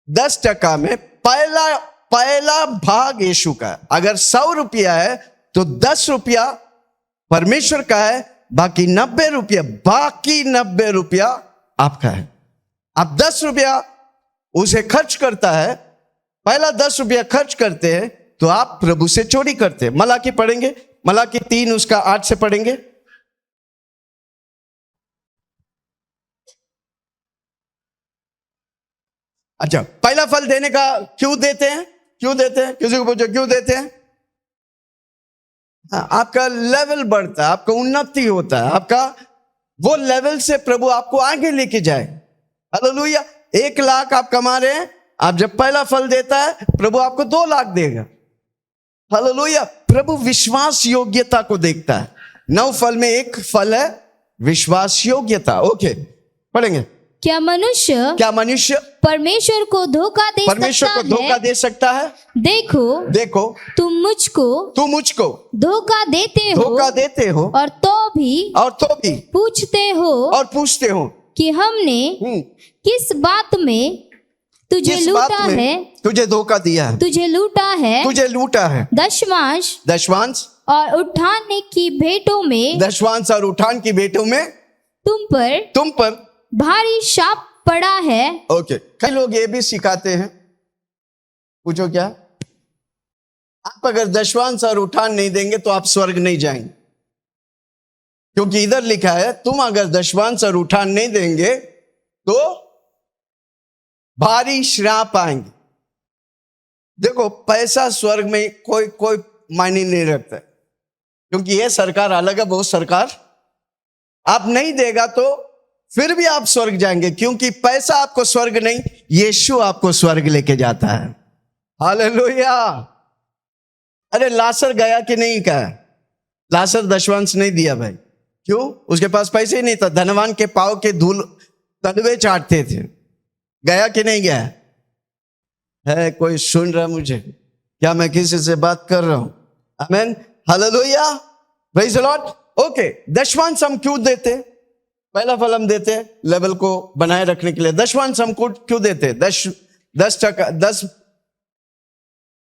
10% में पहला भाग यीशु का है। अगर 100 रुपया है तो 10 रुपया परमेश्वर का है, बाकी 90 रुपया आपका है। आप 10 रुपया उसे खर्च करता है, पहला 10 रुपया खर्च करते हैं, तो आप प्रभु से चोरी करते हैं। मलाकी पढ़ेंगे, मलाकी 3 उसका 8 से पढ़ेंगे। अच्छा, पहला फल देने का क्यों देते हैं? किसी को पूछो क्यों देते हैं? आपका लेवल बढ़ता है, आपका उन्नति होता है, आपका वो लेवल से प्रभु आपको आगे लेके जाए। हालेलुया। 1 लाख आप कमा रहे हैं, आप जब पहला फल देता है, प्रभु आपको 2 लाख देगा। हालेलुया। प्रभु विश्वास योग्यता को देखता है। 9 फल में एक फल है विश्वास योग्यता। ओके, पढ़ेंगे। क्या मनुष्य परमेश्वर को धोखा दे सकता है? देखो तुम मुझको धोखा देते हो और तो भी पूछते हो कि हमने किस बात में तुझे धोखा दिया है, तुझे लूटा है। दशवांश और उठान की भेंटों में तुम पर भारी शाप पड़ा है। ओके, कई लोग ये भी सिखाते हैं, पूछो क्या? आप अगर दशवांश और उठान नहीं देंगे तो आप स्वर्ग नहीं जाएंगे, क्योंकि इधर लिखा है तुम अगर दशवांश और उठान नहीं देंगे तो भारी श्राप आएंगे। देखो, पैसा स्वर्ग में कोई मायने नहीं रखता, क्योंकि ये सरकार अलग है, वो सरकार। आप नहीं देगा तो फिर भी आप स्वर्ग जाएंगे, क्योंकि पैसा आपको स्वर्ग नहीं, यीशु आपको स्वर्ग लेके जाता है। हालेलुया। अरे लासर गया कि नहीं कहा? लासर दशवांश नहीं दिया भाई। क्यों? उसके पास पैसे ही नहीं था। धनवान के पाँव के धूल तलवे चाटते थे। गया कि नहीं गया? है कोई सुन रहा मुझे? क्या मैं किसी से बात कर रहा हूं? Amen, hallelujah, praise the Lord. Okay, दशवांश हम क्यों देते? पहला फल हम देते लेवल को बनाए रखने के लिए। दशवांश हम क्यों देते? 10%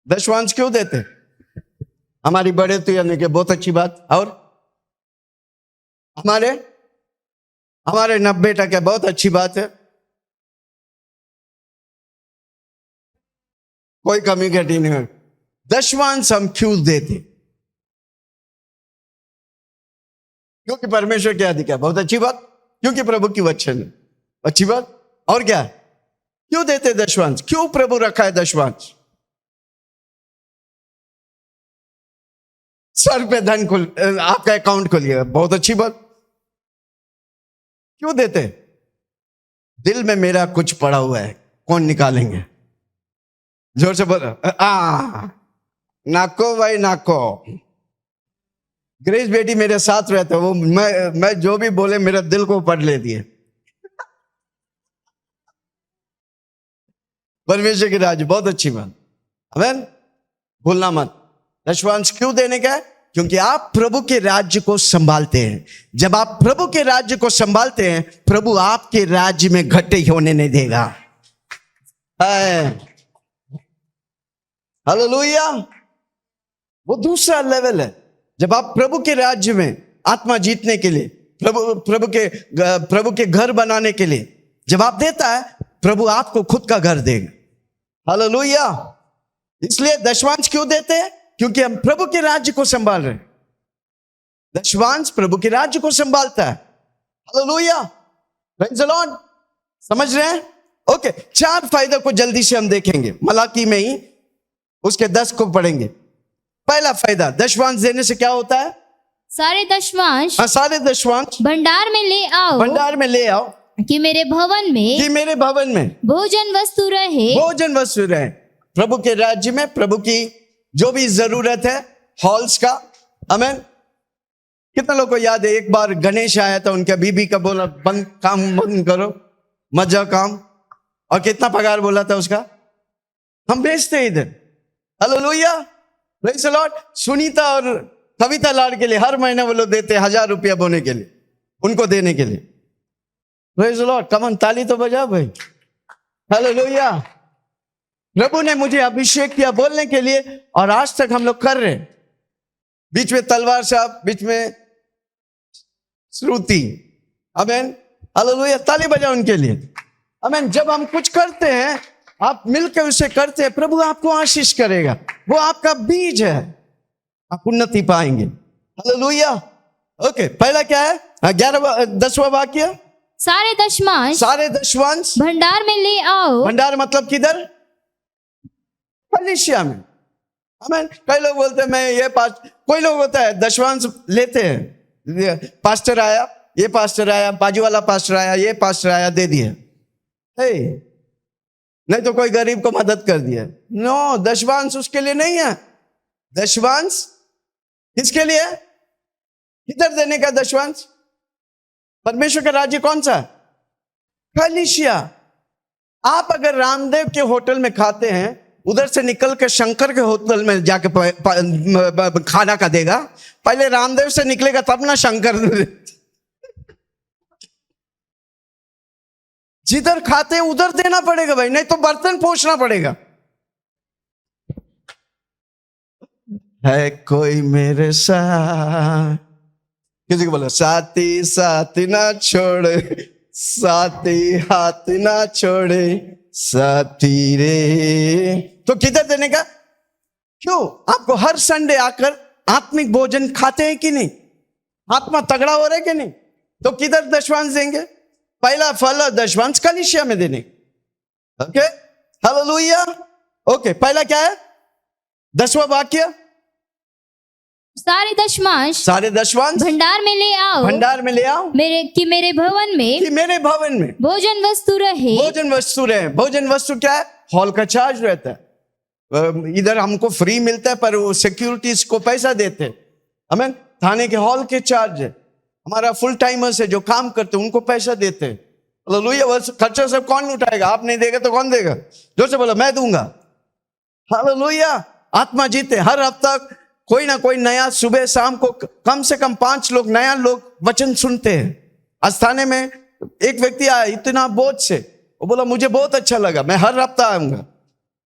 दशवांश क्यों देते? हमारी बड़े तो यानी कि बहुत अच्छी बात। और हमारे 90% बहुत अच्छी बात है। कोई कमी घटी नहीं है। दशवांश हम क्यों देते? क्योंकि परमेश्वर क्या दिखा? बहुत अच्छी बात। क्योंकि प्रभु की वचन है, अच्छी बात। और क्या? क्यों देते दशवांश? क्यों प्रभु रखा है दशवांश? सर पे धन आपका अकाउंट खोलिएगा, बहुत अच्छी बात। क्यों देते? दिल में मेरा कुछ पड़ा हुआ है, कौन निकालेंगे? जोर से बोलो, नाको भाई नाको। ग्रेस बेटी मेरे साथ रहते, वो मैं जो भी बोले मेरा दिल को पढ़ लेती है। परमेश्वर की राज, बहुत अच्छी बात। आमीन, भूलना मत। दशवांश क्यों देने का है? क्योंकि आप प्रभु के राज्य को संभालते हैं। जब आप प्रभु के राज्य को संभालते हैं, प्रभु आपके राज्य में घटे होने नहीं देगा। हालेलुया, वो दूसरा लेवल है। जब आप प्रभु के राज्य में आत्मा जीतने के लिए, प्रभु के घर बनाने के लिए जब आप देता है, प्रभु आपको खुद का घर देगा। हालेलुया। इसलिए दशवांश क्यों देते हैं? क्योंकि हम प्रभु के राज्य को संभाल रहे हैं। दशवांश प्रभु के राज्य को संभालता है। Hallelujah, praise the Lord. समझ रहे हैं? ओके, 4 फायदे को जल्दी से हम देखेंगे। मलाकी में ही उसके 10 को पढ़ेंगे। पहला फायदा, दशवांश देने से क्या होता है? सारे दशवांश भंडार में ले आओ कि मेरे भवन में भोजन वस्तु रहे। प्रभु के राज्य में प्रभु की जो भी जरूरत है, हॉल्स का। आमीन। कितना लोगों को याद है, एक बार गणेश आया था, उनके बीबी का बोला काम बंद करो, मजा काम। और कितना पगार बोला था उसका? हम बेचते इधर। Hallelujah, praise the Lord. Sunita और कविता लाड के लिए हर महीने वो लोग देते 1000 रुपया बोने के लिए, उनको देने के लिए। Praise the Lord. कमन, ताली तो बजाओ भाई। हालेलुया। प्रभु ने मुझे अभिषेक किया बोलने के लिए, और आज तक हम लोग कर रहे हैं। बीच में तलवार साहब, बीच में श्रुति। आमीन, हालेलुया, ताली बजाओ उनके लिए। आमीन। जब हम कुछ करते हैं, आप मिलकर उसे करते हैं, प्रभु आपको आशीष करेगा। वो आपका बीज है, आप उन्नति पाएंगे। हालेलुया। ओके, पहला क्या है? 10वां वाक्य, सारे दशवांश भंडार में ले आओ। भंडार मतलब किधर? कलीसिया में। आमीन। कई लोग बोलते हैं मैं ये कोई लोग होता है दशवांश लेते हैं, पास्टर आया, ये पास्टर आया, बाजू वाला पास्टर आया, ये पास्टर आया, दे दिए। नहीं तो कोई गरीब को मदद कर दिया। नो, दशवांश उसके लिए नहीं है। दशवांश किसके लिए? किधर देने का दशवांश? परमेश्वर का राज्य कौन सा? कलीसिया। आप अगर रामदेव के होटल में खाते हैं, उधर से निकल के शंकर के होटल में जाके खाना का देगा। पहले रामदेव से निकलेगा तब ना शंकर। जिधर खाते हैं उधर देना पड़ेगा भाई, नहीं तो बर्तन पोंछना पड़ेगा। है कोई मेरे साथ? किसी को बोलो, साथी साथी ना छोड़े, साथी हाथ ना छोड़े, साथी रे। तो किधर देने का? क्यों? आपको हर संडे आकर आत्मिक भोजन खाते हैं कि नहीं? आत्मा तगड़ा हो रहा है कि नहीं? तो किधर दशवांश देंगे? पहला फल दशवांश कलीसिया में देने। Okay, hallelujah. ओके, पहला क्या है? 10वां वाक्य, सारे दशवांश भंडार में ले आओ मेरे भवन में भोजन वस्तु रहे। भोजन वस्तु क्या है? हॉल का चार्ज रहता है। इधर हमको फ्री मिलता है पर वो सिक्योरिटीज को पैसा देते हैं। हमें थाने के हॉल के चार्ज है, हमारा फुल टाइमर्स है जो काम करते हैं उनको पैसा देते हैं। हालेलुया। खर्चा सब कौन उठाएगा? आप नहीं देगा तो कौन देगा? जोर से बोलो, मैं दूंगा। हालेलुया। आत्मा जीते। हर हफ्ता कोई ना कोई नया, सुबह शाम को कम से कम 5 लोग नया लोग वचन सुनते हैं। आज थाने में एक व्यक्ति आया इतना बोझ से, वो बोला मुझे बहुत अच्छा लगा, मैं हर हफ्ता आऊंगा।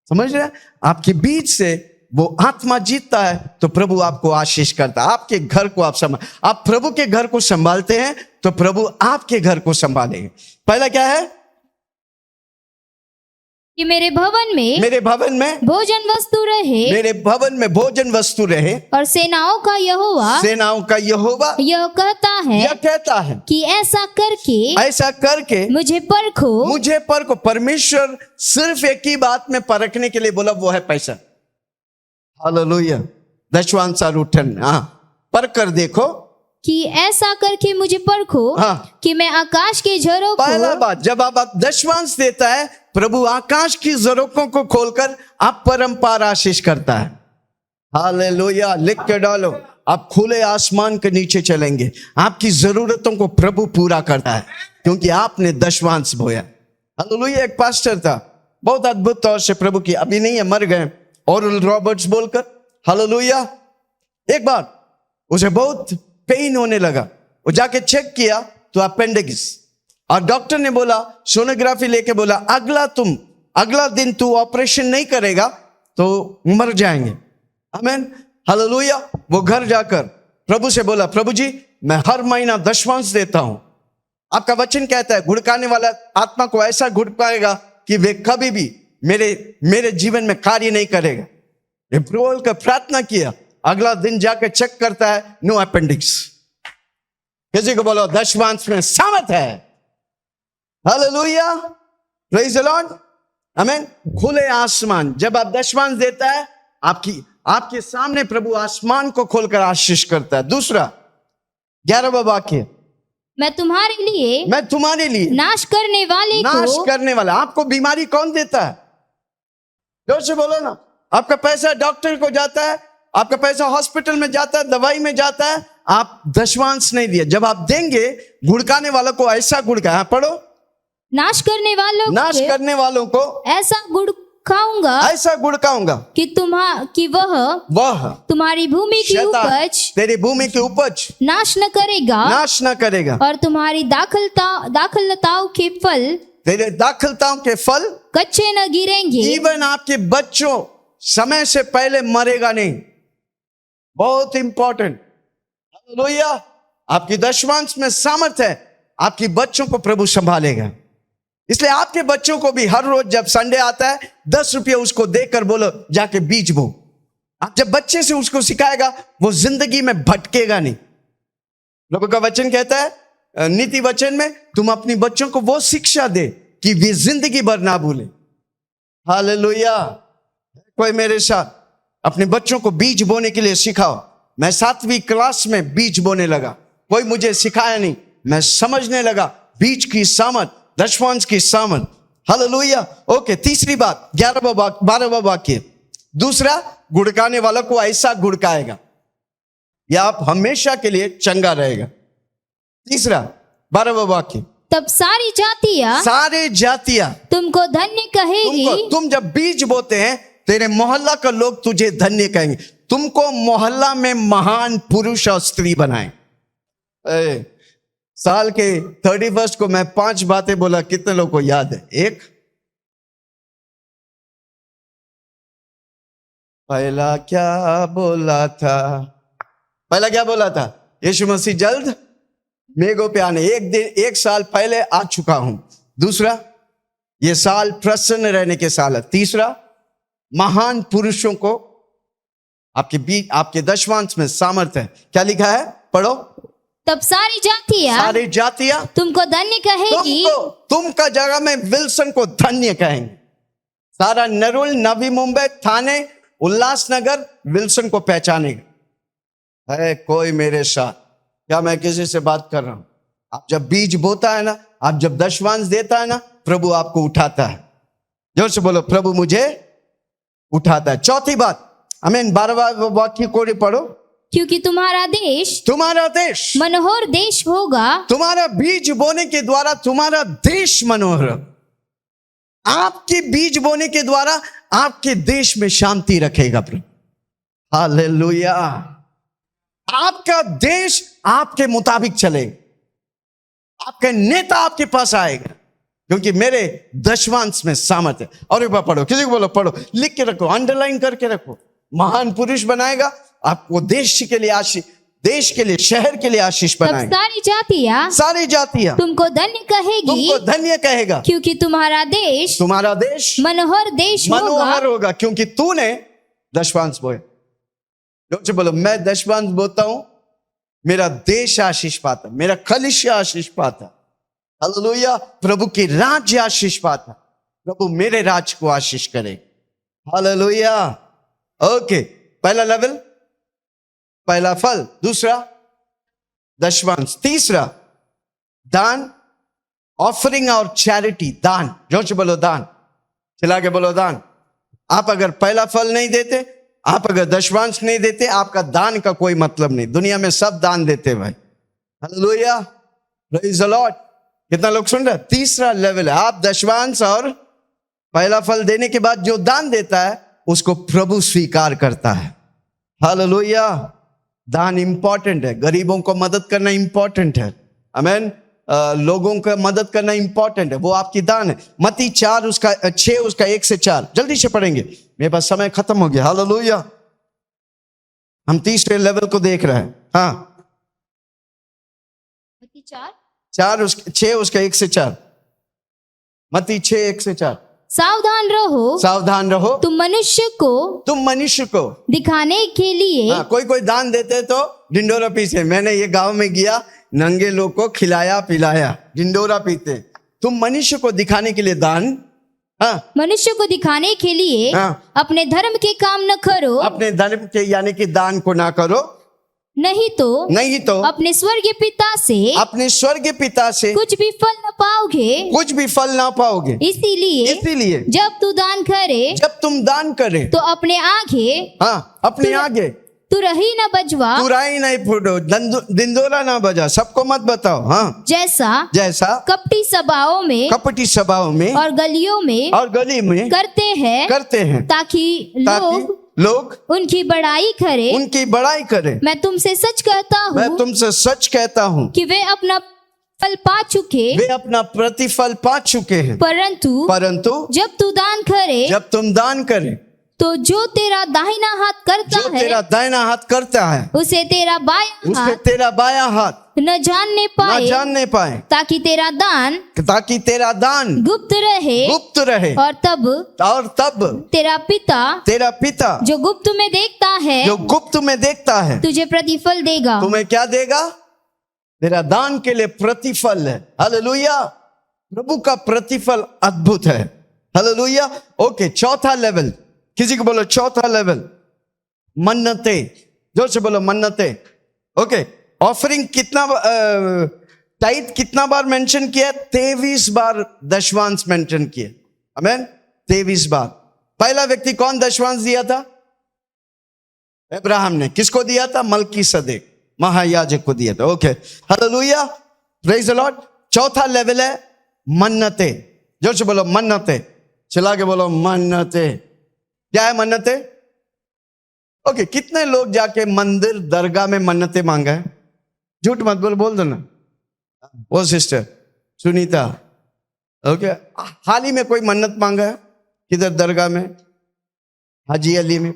समझ रहे हैं? आपके बीच से वो आत्मा जीतता है तो प्रभु आपको आशीष करता है। आपके घर को आप प्रभु के घर को संभालते हैं तो प्रभु आपके घर को संभालेंगे। पहला क्या है कि मेरे भवन में भोजन वस्तु रहे, मेरे भवन में भोजन वस्तु रहे। और सेनाओं का यहोवा यह कहता है कि ऐसा करके मुझे परखो। परमेश्वर सिर्फ एक ही बात में परखने के लिए बोला, वो है पैसा। हालेलुया। दशवांशार उठन, परख कर देखो कि ऐसा करके मुझे परखो कि मैं आकाश के झरोखों को। पहला बात, जब आप दशवांश देता है प्रभु आकाश की झरोखों को खोलकर आप परंपार आशीष करता है। हालेलुया। लिख के डालो, आप खुले आसमान के नीचे चलेंगे। आपकी जरूरतों को प्रभु पूरा करता है क्योंकि आपने दशवांश बोया। हालेलुया। एक पास्टर था, बहुत अद्भुत तौर से प्रभु की, अभी नहीं है, मर गए, ओरल रॉबर्ट्स बोलकर। हालेलुया। एक बार उसे बहुत पेन होने लगा, वो जाके चेक किया तो अपेंडिक्स, और डॉक्टर ने बोला, सोनोग्राफी लेके बोला, अगला दिन तू ऑपरेशन नहीं करेगा तो मर जाएंगे। आमीन। हालेलुया। वो घर जाकर प्रभु से बोला, प्रभु जी मैं हर महीना दशवांश देता हूं। आपका वचन कहता है घुड़काने वाला आत्मा को ऐसा घुड़काएगा कि वे कभी भी मेरे जीवन में कार्य नहीं करेगा। बोल कर प्रार्थना किया, अगला दिन जाकर चेक करता है, नो अपेंडिक्स। किसी को बोलो दशवांश में सामर्थ है। हालेलुया। Praise the Lord. आमीन। खुले आसमान, जब आप दशवांश देता है आपके सामने प्रभु आसमान को खोलकर आशीष करता है। दूसरा 11वां वाक्य, मैं तुम्हारे लिए नाश करने वाला। आपको बीमारी कौन देता है? जोर से बोलो ना। आपका पैसा डॉक्टर को जाता है, आपका पैसा हॉस्पिटल में जाता है, दवाई में जाता है, आप दशवांश नहीं दिया। जब आप देंगे, घुड़काने वालों को ऐसा घुड़का, पढ़ो, नाश करने वालों को ऐसा गुड़काऊंगा कि वह तुम्हारी भूमि की उपज, तेरी भूमि की उपज नाश न करेगा, और तुम्हारी दाखलताओं के फल, तेरे दाखलताओं के फल कच्चे न गिरेंगे। इवन आपके बच्चों समय से पहले मरेगा नहीं। बहुत इंपॉर्टेंट। हालेलुया। आपकी दशवांश में सामर्थ है, आपकी बच्चों को प्रभु संभालेगा। इसलिए आपके बच्चों को भी हर रोज जब संडे आता है 10 रुपये उसको देकर बोलो जाके बीज बो। आप जब बच्चे से उसको सिखाएगा वो जिंदगी में भटकेगा नहीं। लोगों का वचन कहता है नीति वचन में, तुम अपनी बच्चों को वो शिक्षा दे कि वे जिंदगी भर ना भूले। हालेलुया। कोई मेरे साथ अपने बच्चों को बीज बोने के लिए सिखाओ। मैं 7वीं क्लास में बीज बोने लगा, कोई मुझे सिखाया नहीं, मैं समझने लगा बीज की सामर्थ, दशवांश की सामर्थ। हालेलुया। ओके। तीसरी बात 12वां वाक्य, दूसरा गुड़काने वालों को ऐसा गुड़काएगा या आप हमेशा के लिए चंगा रहेगा। तीसरा 12वां वाक्य, तब सारी जातियां तुमको धन्य कहेगी। तुम जब बीज बोते हैं तेरे मोहल्ला का लोग तुझे धन्य कहेंगे। तुमको मोहल्ला में महान पुरुष और स्त्री बनाए। साल के 31 को मैं 5 बातें बोला, कितने लोगों को याद है? एक, पहला क्या बोला था? यीशु मसीह जल्द मेघों पे आने, एक साल पहले आ चुका हूं। दूसरा, ये साल प्रसन्न रहने के साल है। तीसरा, महान पुरुषों को आपके दशवांश में सामर्थ है। क्या लिखा है? पढ़ो। तब सारी जातियां तुमको धन्य कहेगी। तुम का जगह में विल्सन को धन्य कहेंगे। सारा नरुल, नवी मुंबई, थाने, उल्लासनगर विल्सन को पहचानेगा। है कोई मेरे साथ? क्या मैं किसी से बात कर रहा हूं? आप जब बीज बोता है ना, आप जब दशवांश देता है ना, प्रभु आपको उठाता है। जोर से बोलो, प्रभु मुझे उठाता है। चौथी बात, आमीन, 12वां वाक्य कोड़े पढ़ो। क्योंकि तुम्हारा देश मनोहर देश होगा। तुम्हारा बीज बोने के द्वारा तुम्हारा देश मनोहर, आपके बीज बोने के द्वारा आपके देश में शांति रखेगा प्रभु। हालेलुया। आपका देश आपके मुताबिक चलेगा, आपका नेता आपके पास आएगा, क्योंकि मेरे दशवांश में सामर्थ्य है। और एक बार पढ़ो, किसी को बोलो पढ़ो, लिख के रखो, अंडरलाइन करके रखो। महान पुरुष बनाएगा आपको, देश के लिए आशीष, देश के लिए, शहर के लिए आशीष बनाएगा। सारी जातियां तुमको धन्य कहेगा, क्योंकि तुम्हारा देश मनोहर होगा, क्योंकि तूने दशवांश बोए। जो बोलो, मैं दशवांश बोता हूं, मेरा देश आशीष पाता, मेरा कलीसिया आशीष पाता। हालेलुया। प्रभु की राज्य आशीष पाता, प्रभु मेरे राज्य को आशीष करे। हालेलुया। ओके, पहला लेवल, पहला फल, दूसरा दशवांश, तीसरा दान, ऑफरिंग और चैरिटी, दान। जोर से बोलो दान, चिल्ला के बोलो दान। आप अगर पहला फल नहीं देते, आप अगर दशवांश नहीं देते, आपका दान का कोई मतलब नहीं। दुनिया में सब दान देते भाई। Hallelujah, praise the Lord. कितना लोग सुन रहे? तीसरा लेवल है, आप दशवांश और पहला फल देने के बाद जो दान देता है उसको प्रभु स्वीकार करता है। हालेलुया। दान इंपॉर्टेंट है, गरीबों को मदद करना इंपॉर्टेंट है, आमीन। लोगों को मदद करना इंपॉर्टेंट है, वो आपकी दान है। मत्ती 4 उसका 6 उसका 1 से 4 जल्दी से पढ़ेंगे, मेरे पास समय खत्म हो गया। हालेलुया। हम तीसरे लेवल को देख रहे हैं। हाँ, मत्ती 6 उसका 1 से 4, मत्ती 6 1 से 4। सावधान रहो, तुम मनुष्य को दिखाने के लिए। हाँ, कोई दान देते तो ढिंडोरा पीते। मैंने ये गांव में गया, नंगे लोग को खिलाया पिलाया, ढिंडोरा पीते। तुम मनुष्य को दिखाने के लिए दान, हाँ, मनुष्य को दिखाने के लिए, हाँ, अपने धर्म के काम न करो, अपने धर्म के यानी कि दान को ना करो, नहीं तो अपने स्वर्गीय पिता से कुछ भी फल न पाओगे। इसीलिए जब तुम दान करे तो अपने आगे तुरही न बजवा, तुराई नहीं फूटो, दिंदोरा ना बजा, सबको मत बताओ। हाँ, जैसा कपटी सभाओं में और गली में करते हैं, ताकि लोग उनकी बड़ाई करे। मैं तुमसे सच कहता हूँ कि वे अपना प्रतिफल पा चुके हैं। परंतु जब तुम दान करे तो जो तेरा दाहिना हाथ करता है उसे तेरा बायां हाथ न जानने पाए, ताकि तेरा दान गुप्त रहे, और तब तेरा पिता जो गुप्त में देखता है तुझे प्रतिफल देगा। तुम्हें क्या देगा? तेरा दान के लिए प्रतिफल है। हालेलुया। प्रभु का प्रतिफल अद्भुत है। हालेलुया। ओके, चौथा लेवल, किसी को बोलो चौथा लेवल, मन्नते। जोर से बोलो मन्नते। ओके, ऑफरिंग कितना, टाइट कितना बार मेंशन किया? 23 बार दशवांश मेंशन किया। आमीन, 23 बार। पहला व्यक्ति कौन दशवांश दिया था? अब्राहम ने। किसको दिया था? मल्कीसदेक महायाजक को दिया था। Okay, hallelujah, praise the Lord. चौथा लेवल है मन्नते। जोर से बोलो मन्नते, चला के बोलो मन्नते। क्या है मन्नते? ओके, कितने लोग जाके मंदिर दरगाह में मन्नते मांगा है? झूठ मत बोल दो ना। वो सिस्टर सुनीता, ओके, हाल ही में कोई मन्नत मांगा है किधर दरगाह में? हाजी अली में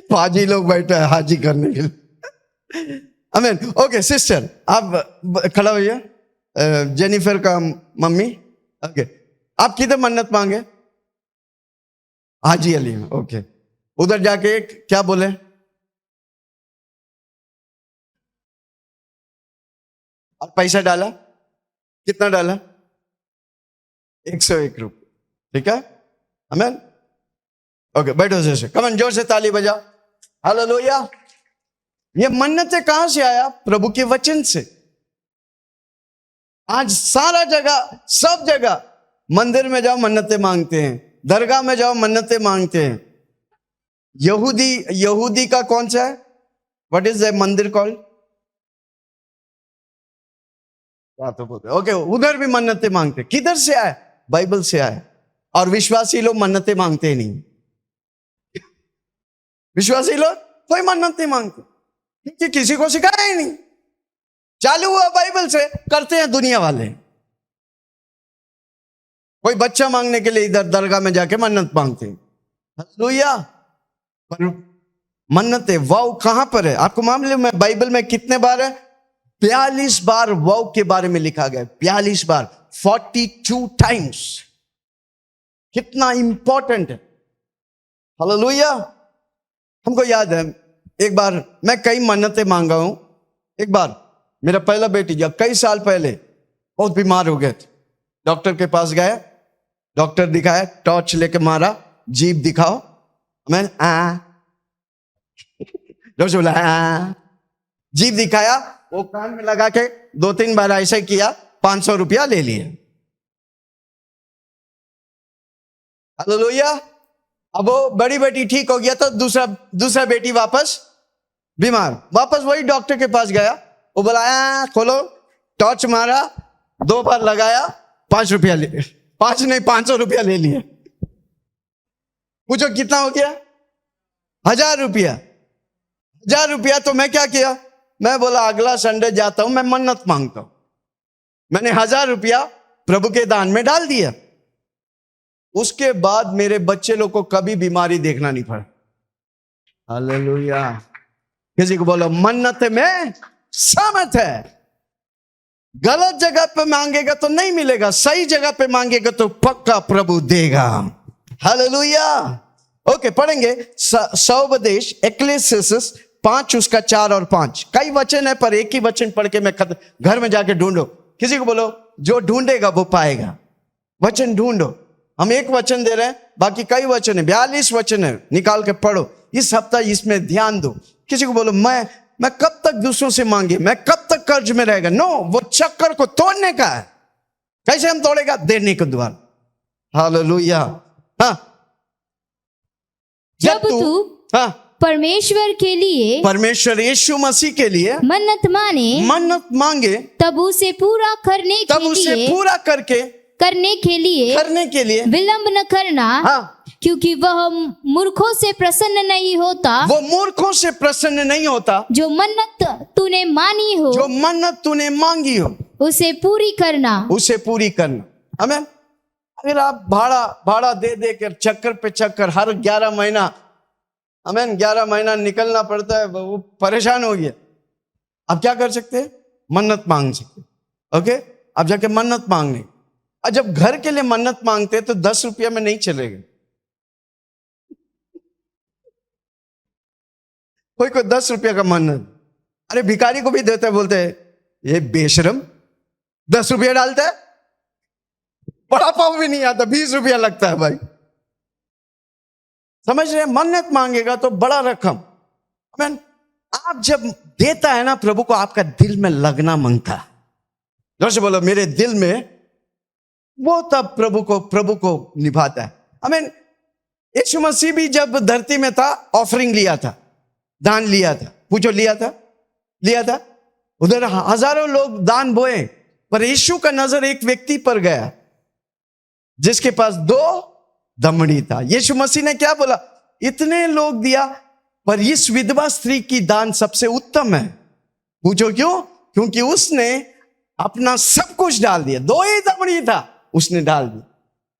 फाजी लोग बैठे हैं हाजी करने के लिए। आमीन। ओके सिस्टर, आप खड़ा होइए, जेनिफर का मम्मी। ओके, आप किधर मन्नत मांगे? हाजी अली में। ओके, उधर जाके क्या बोले? और पैसा डाला? कितना डाला? 101 रुपये। ठीक है, आमीन। ओके, बैठो जैसे, कमन जोर से ताली बजा। हालेलुया। ये मन्नतें कहां से आया? प्रभु के वचन से। आज सारा जगह, सब जगह मंदिर में जाओ मन्नतें मांगते हैं, दरगाह में जाओ मन्नतें मांगते हैं। यहूदी का कौन सा है? व्हाट इज द मंदिर कॉल्ड? ओके, उधर भी मन्नतें मांगते। किधर से आए? बाइबल से आए। और विश्वासी लोग मन्नतें मांगते नहीं। विश्वासी लोग कोई मन्नत नहीं मांगते क्योंकि किसी को सिखाया ही नहीं। चालू हुआ बाइबल से, करते हैं दुनिया वाले। कोई बच्चा मांगने के लिए इधर दरगाह में जाके मन्नत मांगते हैं। हालेलुया। पर मन्नतें वाव कहां पर है? आपको मालूम है बाइबल में कितने बार है? 42 बार वाव के बारे में लिखा गया। 42 बार, 42 टाइम्स। कितना इंपॉर्टेंट है। हालेलुया। हमको याद है एक बार मैं कई मन्नतें मांगा हूं। एक बार मेरा पहला बेटी जब कई साल पहले बहुत बीमार हो गए थे, डॉक्टर के पास गए, डॉक्टर दिखाया, टॉर्च लेके मारा, जीभ दिखाओ। मैं बोला जीभ दिखाया, वो कान में लगा के 2-3 बार ऐसे किया, 500 रुपया ले लिए। हालेलुया। अब वो बड़ी बेटी ठीक हो गया तो दूसरा बेटी वापस बीमार, वापस वही डॉक्टर के पास गया। वो बोला खोलो, टॉर्च मारा, 2 बार लगाया, 5 रुपया ले, 5 नहीं 500 रुपया ले लिए। पूछो कितना हो गया? 1000 रुपया। 1000 रुपया। तो मैं क्या किया? मैं बोला अगला संडे जाता हूं, मैं मन्नत मांगता हूं। मैंने 1000 रुपया प्रभु के दान में डाल दिया। उसके बाद मेरे बच्चे लोग को कभी बीमारी देखना नहीं पड़ा। हालेलुया। किसी को बोलो मन्नत में सामर्थ है। गलत जगह पे मांगेगा तो नहीं मिलेगा, सही जगह पे मांगेगा तो पक्का प्रभु देगा। हालेलुया। ओके, पढ़ेंगे सौपदेश एक्लेसियास 5 उसका 4 और 5। कई वचन है पर एक ही वचन पढ़ के मैं घर में जाके ढूंढो। किसी को बोलो जो ढूंढेगा वो पाएगा। वचन ढूंढो। हम एक वचन दे रहे हैं, बाकी कई वचन है, 42 वचन है, निकाल के पढ़ो। इस हफ्ता इसमें ध्यान दो। किसी को बोलो मैं कब तक दूसरों से मांगे, मैं कब तक कर्ज में रहेगा? नो, वो चक्कर को तोड़ने का है। कैसे हम तोड़ेगा? देने के द्वारा। हालेलुया। हाँ, जब तू परमेश्वर के लिए, परमेश्वर यीशु मसीह के लिए मन्नत मांगे, तब उसे पूरा करने के लिए विलंब न करना। हाँ, क्योंकि वह मूर्खों से प्रसन्न नहीं होता। वो मूर्खों से प्रसन्न नहीं होता। जो मन्नत तूने मांगी हो, उसे पूरी करना। आमीन। अगर आप भाड़ा दे कर चक्कर पे चक्कर हर 11 महीना, आमीन, 11 महीना निकलना पड़ता है, वो परेशान हो गया। आप क्या कर सकते हैं? मन्नत मांग सकते। ओके, आप जाके मन्नत मांगने। और जब घर के लिए मन्नत मांगते हैं तो 10 रुपया में नहीं चलेगा। कोई 10 रुपया का मन्नत, अरे भिखारी को भी देते हैं, बोलते हैं ये बेशरम 10 रुपया डालता है, बड़ा पाव भी नहीं आता, 20 रुपया लगता है भाई। समझ रहे हैं? मन्नत मांगेगा तो बड़ा रकम। आमीन। आप जब देता है ना प्रभु को, आपका दिल में लगना मांगता है। जोर से बोलो मेरे दिल में, वो तब प्रभु को निभाता है। आमीन। यीशु मसीह भी जब धरती में था, ऑफरिंग लिया था, दान लिया था। पूछो लिया था। उधर हजारों लोग दान बोए, पर यीशु का नजर एक व्यक्ति पर गया जिसके पास 2 दमड़ी था। यीशु मसीह ने क्या बोला? इतने लोग दिया, पर इस विधवा स्त्री की दान सबसे उत्तम है। पूछो क्यों? क्योंकि उसने अपना सब कुछ डाल दिया। 2 ही दमड़ी था, उसने डाल दिया।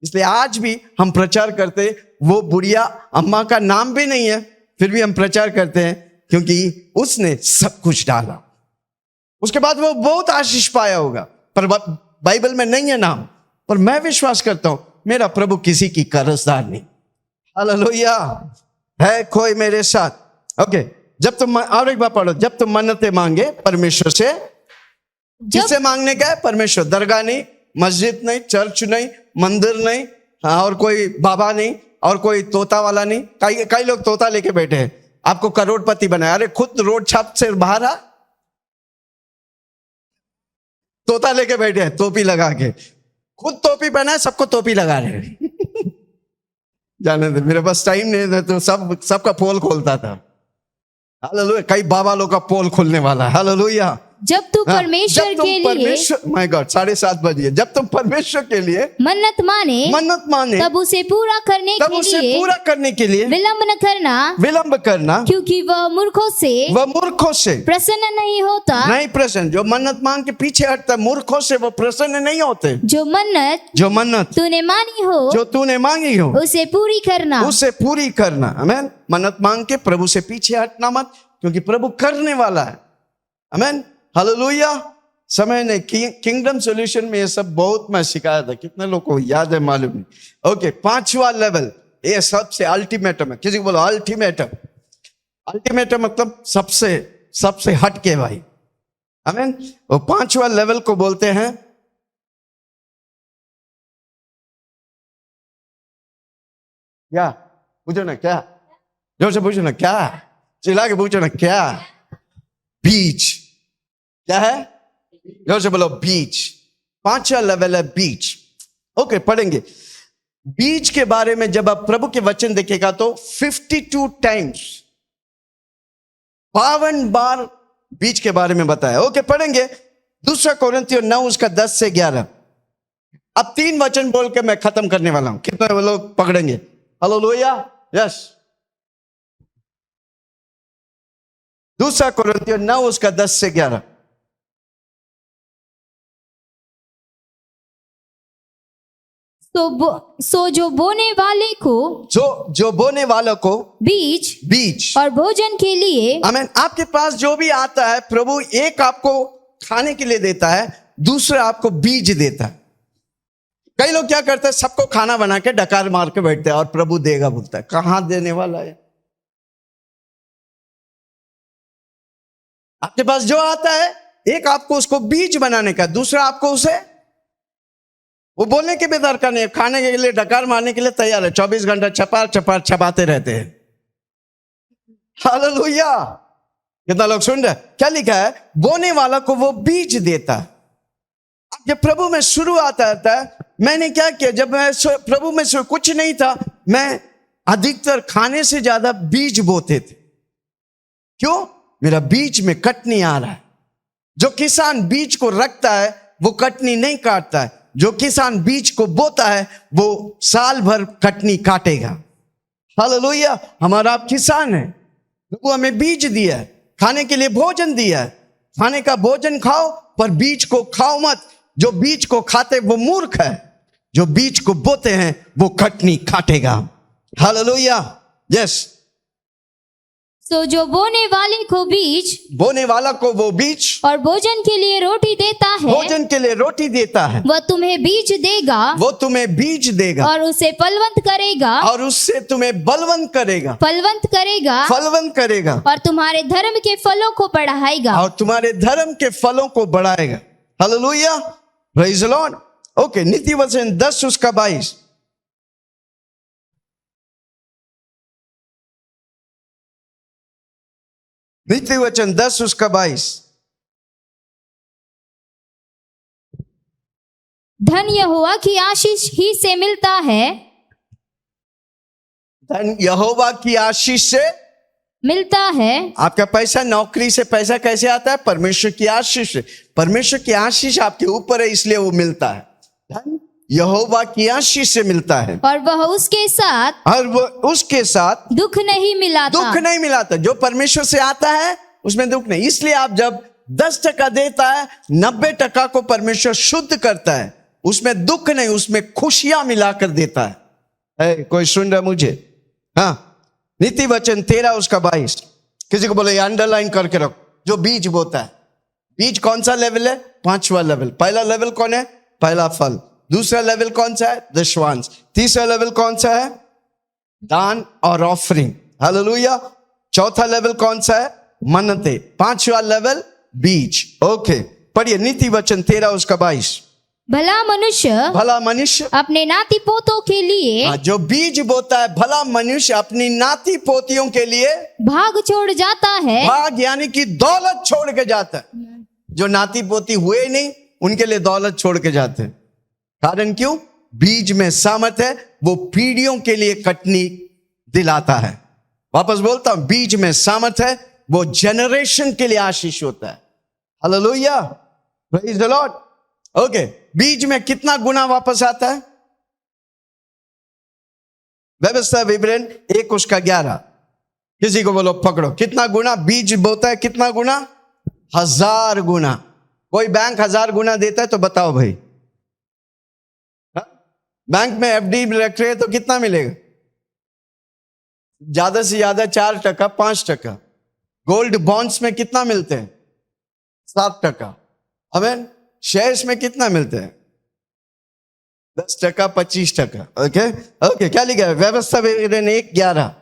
इसलिए आज भी हम प्रचार करते, वो बुढ़िया अम्मा का नाम भी नहीं है, फिर भी हम प्रचार करते हैं क्योंकि उसने सब कुछ डाला। उसके बाद वो बहुत आशीष पाया होगा, पर बाइबल में नहीं है नाम। पर मैं विश्वास करता हूं मेरा प्रभु किसी की कर्जदार नहीं। हालेलुया। है कोई मेरे साथ? ओके, जब तुम, और एक बार पढ़ो, जब तुम मन्नतें मांगे परमेश्वर से, किससे मांगने का है? परमेश्वर। दरगाह नहीं, मस्जिद नहीं, चर्च नहीं, मंदिर नहीं, और कोई बाबा नहीं, और कोई तोता वाला नहीं। कई लोग तोता लेके बैठे हैं, आपको करोड़पति बनाया। अरे खुद रोड छाप से बाहर आ, तोता लेके बैठे हैं, टोपी लगा के, खुद टोपी पहना है, सबको टोपी लगा रहे हैं। जाने दे, मेरे पास टाइम नहीं था तो सबका पोल खोलता था। हालेलुया, कई बाबा लोग का पोल खोलने वाला है। हालेलुया। जब तू परमेश्वर के लिए, माय गॉड 7:30 बजे, जब तुम परमेश्वर के लिए मन्नत माने तब उसे पूरा करने के लिए विलंब न करना, क्योंकि वह मूर्खों से प्रसन्न नहीं होता। नहीं प्रसन्न, जो मन्नत मांग के पीछे हटता है, मूर्खों से वो प्रसन्न नहीं होते। जो मन्नत तूने मानी हो, जो तूने मांगी हो, उसे पूरी करना। आमीन। मन्नत मांग के प्रभु से पीछे हटना मत, क्योंकि प्रभु करने वाला है। आमीन। हालेलुया। समय ने किंगडम सॉल्यूशन में ये सब बहुत मैं सिखाया था, कितने लोग को याद है मालूम नहीं। ओके, 5वां लेवल, ये सबसे अल्टीमेटम है। किसी को बोलो अल्टीमेटम मतलब सबसे हट के भाई। आमीन। वो 5वां लेवल को बोलते हैं क्या? पूछो ना क्या, जोर से पूछो ना क्या, चिल्ला के पूछो ना क्या? बीच। क्या है? जोर से बोलो बीच। 5वां लेवल है बीच। ओके, पढ़ेंगे बीच के बारे में। जब आप प्रभु के वचन देखेगा तो 52 टाइम्स, 52 बार बीच के बारे में बताया। ओके, पढ़ेंगे 2 कोरिन्थियों 9 उसका 10 से 11। अब 3 वचन बोल के मैं खत्म करने वाला हूं। कितने लोग पकड़ेंगे? हालेलुया। यस। 2 कोरिन्थियों 9 उसका 10 से 11। सो जो बोने वालों को बीज और भोजन के लिए। आमीन। आपके पास जो भी आता है, प्रभु एक आपको खाने के लिए देता है, दूसरा आपको बीज देता है। कई लोग क्या करते हैं, सबको खाना बना के डकार मार के बैठते हैं और प्रभु देगा बोलता है। कहां देने वाला है? आपके पास जो आता है, एक आपको उसको बीज बनाने का, दूसरा आपको उसे वो बोलने के भी दरकार नहीं है, खाने के लिए डकार मारने के लिए तैयार है। 24 घंटा चपार छपाते रहते हैं। हालेलुया। कितना लोग सुन रहे? क्या लिखा है? बोने वाला को वो बीज देता है। जब प्रभु में शुरू आता है, मैंने क्या किया, जब मैं प्रभु में से कुछ नहीं था, मैं अधिकतर खाने से ज्यादा बीज बोते थे। क्यों? मेरा बीज में कटनी आ रहा है। जो किसान बीज को रखता है वो कटनी नहीं काटता है, जो किसान बीज को बोता है वो साल भर कटनी काटेगा। हालेलुया। हमारा आप किसान है, वो हमें बीज दिया है, खाने के लिए भोजन दिया है। खाने का भोजन खाओ पर बीज को खाओ मत। जो बीज को खाते वो मूर्ख है, जो बीज को बोते हैं वो कटनी काटेगा। हालेलुया। यस। सो जो बोने वाला को वो बीज और भोजन के लिए रोटी देता है, वह तुम्हें बीज देगा और उसे फलवंत करेगा और तुम्हारे धर्म के फलों को बढ़ाएगा। Hallelujah. Praise the Lord. Okay, नीति वचन 10 उसका 22। नीति वचन 10 उसका 22। धन यहोवा की आशीष ही से मिलता है। धन यहोवा की आशीष से मिलता है। आपका पैसा, नौकरी से पैसा कैसे आता है? परमेश्वर की आशीष से। परमेश्वर की आशीष आपके ऊपर है, इसलिए वो मिलता है। धन यहोवा की आशीष से मिलता है और वह उसके साथ दुख नहीं मिलाता। जो परमेश्वर से आता है उसमें दुख नहीं। इसलिए आप जब 10% देता है, 90% को परमेश्वर शुद्ध करता है, उसमें दुख नहीं, उसमें खुशियां मिलाकर देता है। कोई सुन रहा मुझे? हाँ। नीति वचन 13 उसका 22। किसी को बोले अंडरलाइन करके रखो। जो बीज बोता है, बीज कौन सा लेवल है? 5वां लेवल। पहला लेवल कौन है? पहला फल। दूसरा लेवल कौन सा है? दशवांश। तीसरा लेवल कौन सा है? दान और ऑफरिंग। हालेलुया। चौथा लेवल कौन सा है? मन्नते। 5वां लेवल बीज। ओके, पढ़िए नीति वचन 13 उसका 22। भला मनुष्य अपने नाती पोतों के लिए, जो बीज बोता है, भला मनुष्य अपनी नाती पोतियों के लिए भाग छोड़ जाता है। भाग यानी कि दौलत छोड़ के जाता है। जो नाती पोती हुए नहीं उनके लिए दौलत छोड़ के जाते हैं। कारण क्यों? बीज में सामर्थ है, वो पीढ़ियों के लिए कटनी दिलाता है। वापस बोलता हूं, बीज में सामर्थ है, वो जनरेशन के लिए आशीष होता है। Hallelujah, praise the Lord. Okay, बीज में कितना गुना वापस आता है? व्यवस्था विवरण 1:11। किसी को बोलो पकड़ो, कितना गुना बीज बोता है? कितना गुना? 1000 गुना। कोई बैंक 1000 गुना देता है तो बताओ भाई। बैंक में एफडी रख रहे हैं तो कितना मिलेगा? ज्यादा से ज्यादा 4%, 5%। गोल्ड बॉन्ड्स में कितना मिलते हैं? 7%। अमेन। शेयर्स में कितना मिलते हैं? 10%, 25%। ओके ओके, क्या लिखा है? व्यवस्था विवरण 1:11।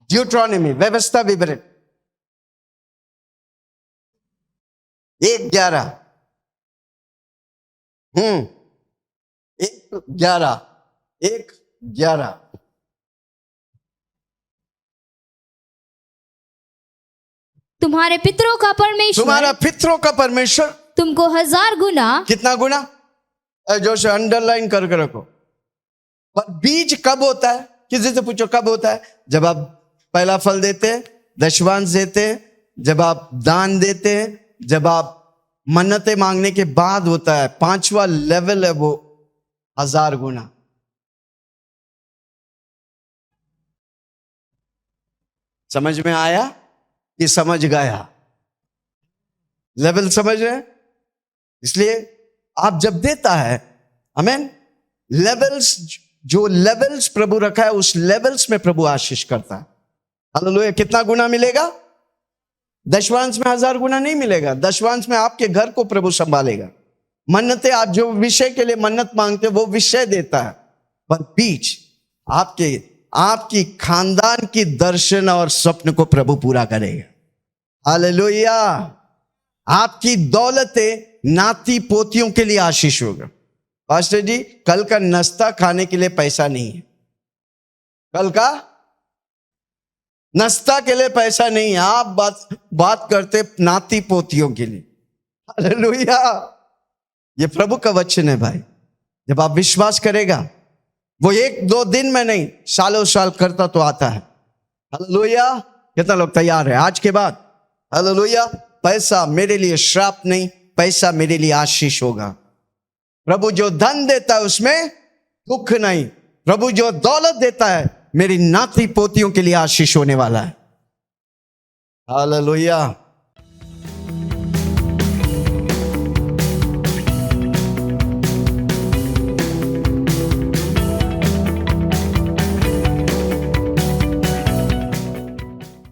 ड्यूट्रॉनमी, व्यवस्था विवरण 1:11। 1:11। तुम्हारे पितरों का परमेश्वर, तुम्हारा पितरों का परमेश्वर तुमको 1000 गुना। कितना गुना? जो से अंडरलाइन करके रखो। पर बीज कब होता है? किसी से पूछो कब होता है? जब आप पहला फल देते हैं, दशवांश देते हैं, जब आप दान देते हैं, जब आप मन्नतें मांगने के बाद होता है। 5वां लेवल है वो 1000 गुना। समझ में आया कि समझ गया? लेवल समझ रहे हैं? इसलिए आप जब देता है, आमेन, लेवल्स, जो लेवल्स प्रभु रखा है उस लेवल्स में प्रभु आशीष करता है। हालेलुया। कितना गुना मिलेगा? दशवांश में 1000 गुना नहीं मिलेगा। दशवांश में आपके घर को प्रभु संभालेगा। मन्नतें, आप जो विषय के लिए मन्नत मांगते हो वो विषय देता है। पर बीज आपकी खानदान की दर्शन और स्वप्न को प्रभु पूरा करेगा। हालेलुया। आपकी दौलतें नाती पोतियों के लिए आशीष होगा। पास्टर जी, कल का नाश्ता खाने के लिए पैसा नहीं है। कल का नाश्ता के लिए पैसा नहीं है। आप बात करते नाती पोतियों के लिए। हालेलुया। ये प्रभु का वचन है भाई। जब आप विश्वास करेगा, वो 1-2 दिन में नहीं, सालों साल करता तो आता है। हालेलुया। कितना लोग तैयार है आज के बाद? हालेलुया। पैसा मेरे लिए श्राप नहीं, पैसा मेरे लिए आशीष होगा। प्रभु जो धन देता है उसमें दुख नहीं। प्रभु जो दौलत देता है मेरी नाती पोतियों के लिए आशीष होने वाला है। हालेलुया।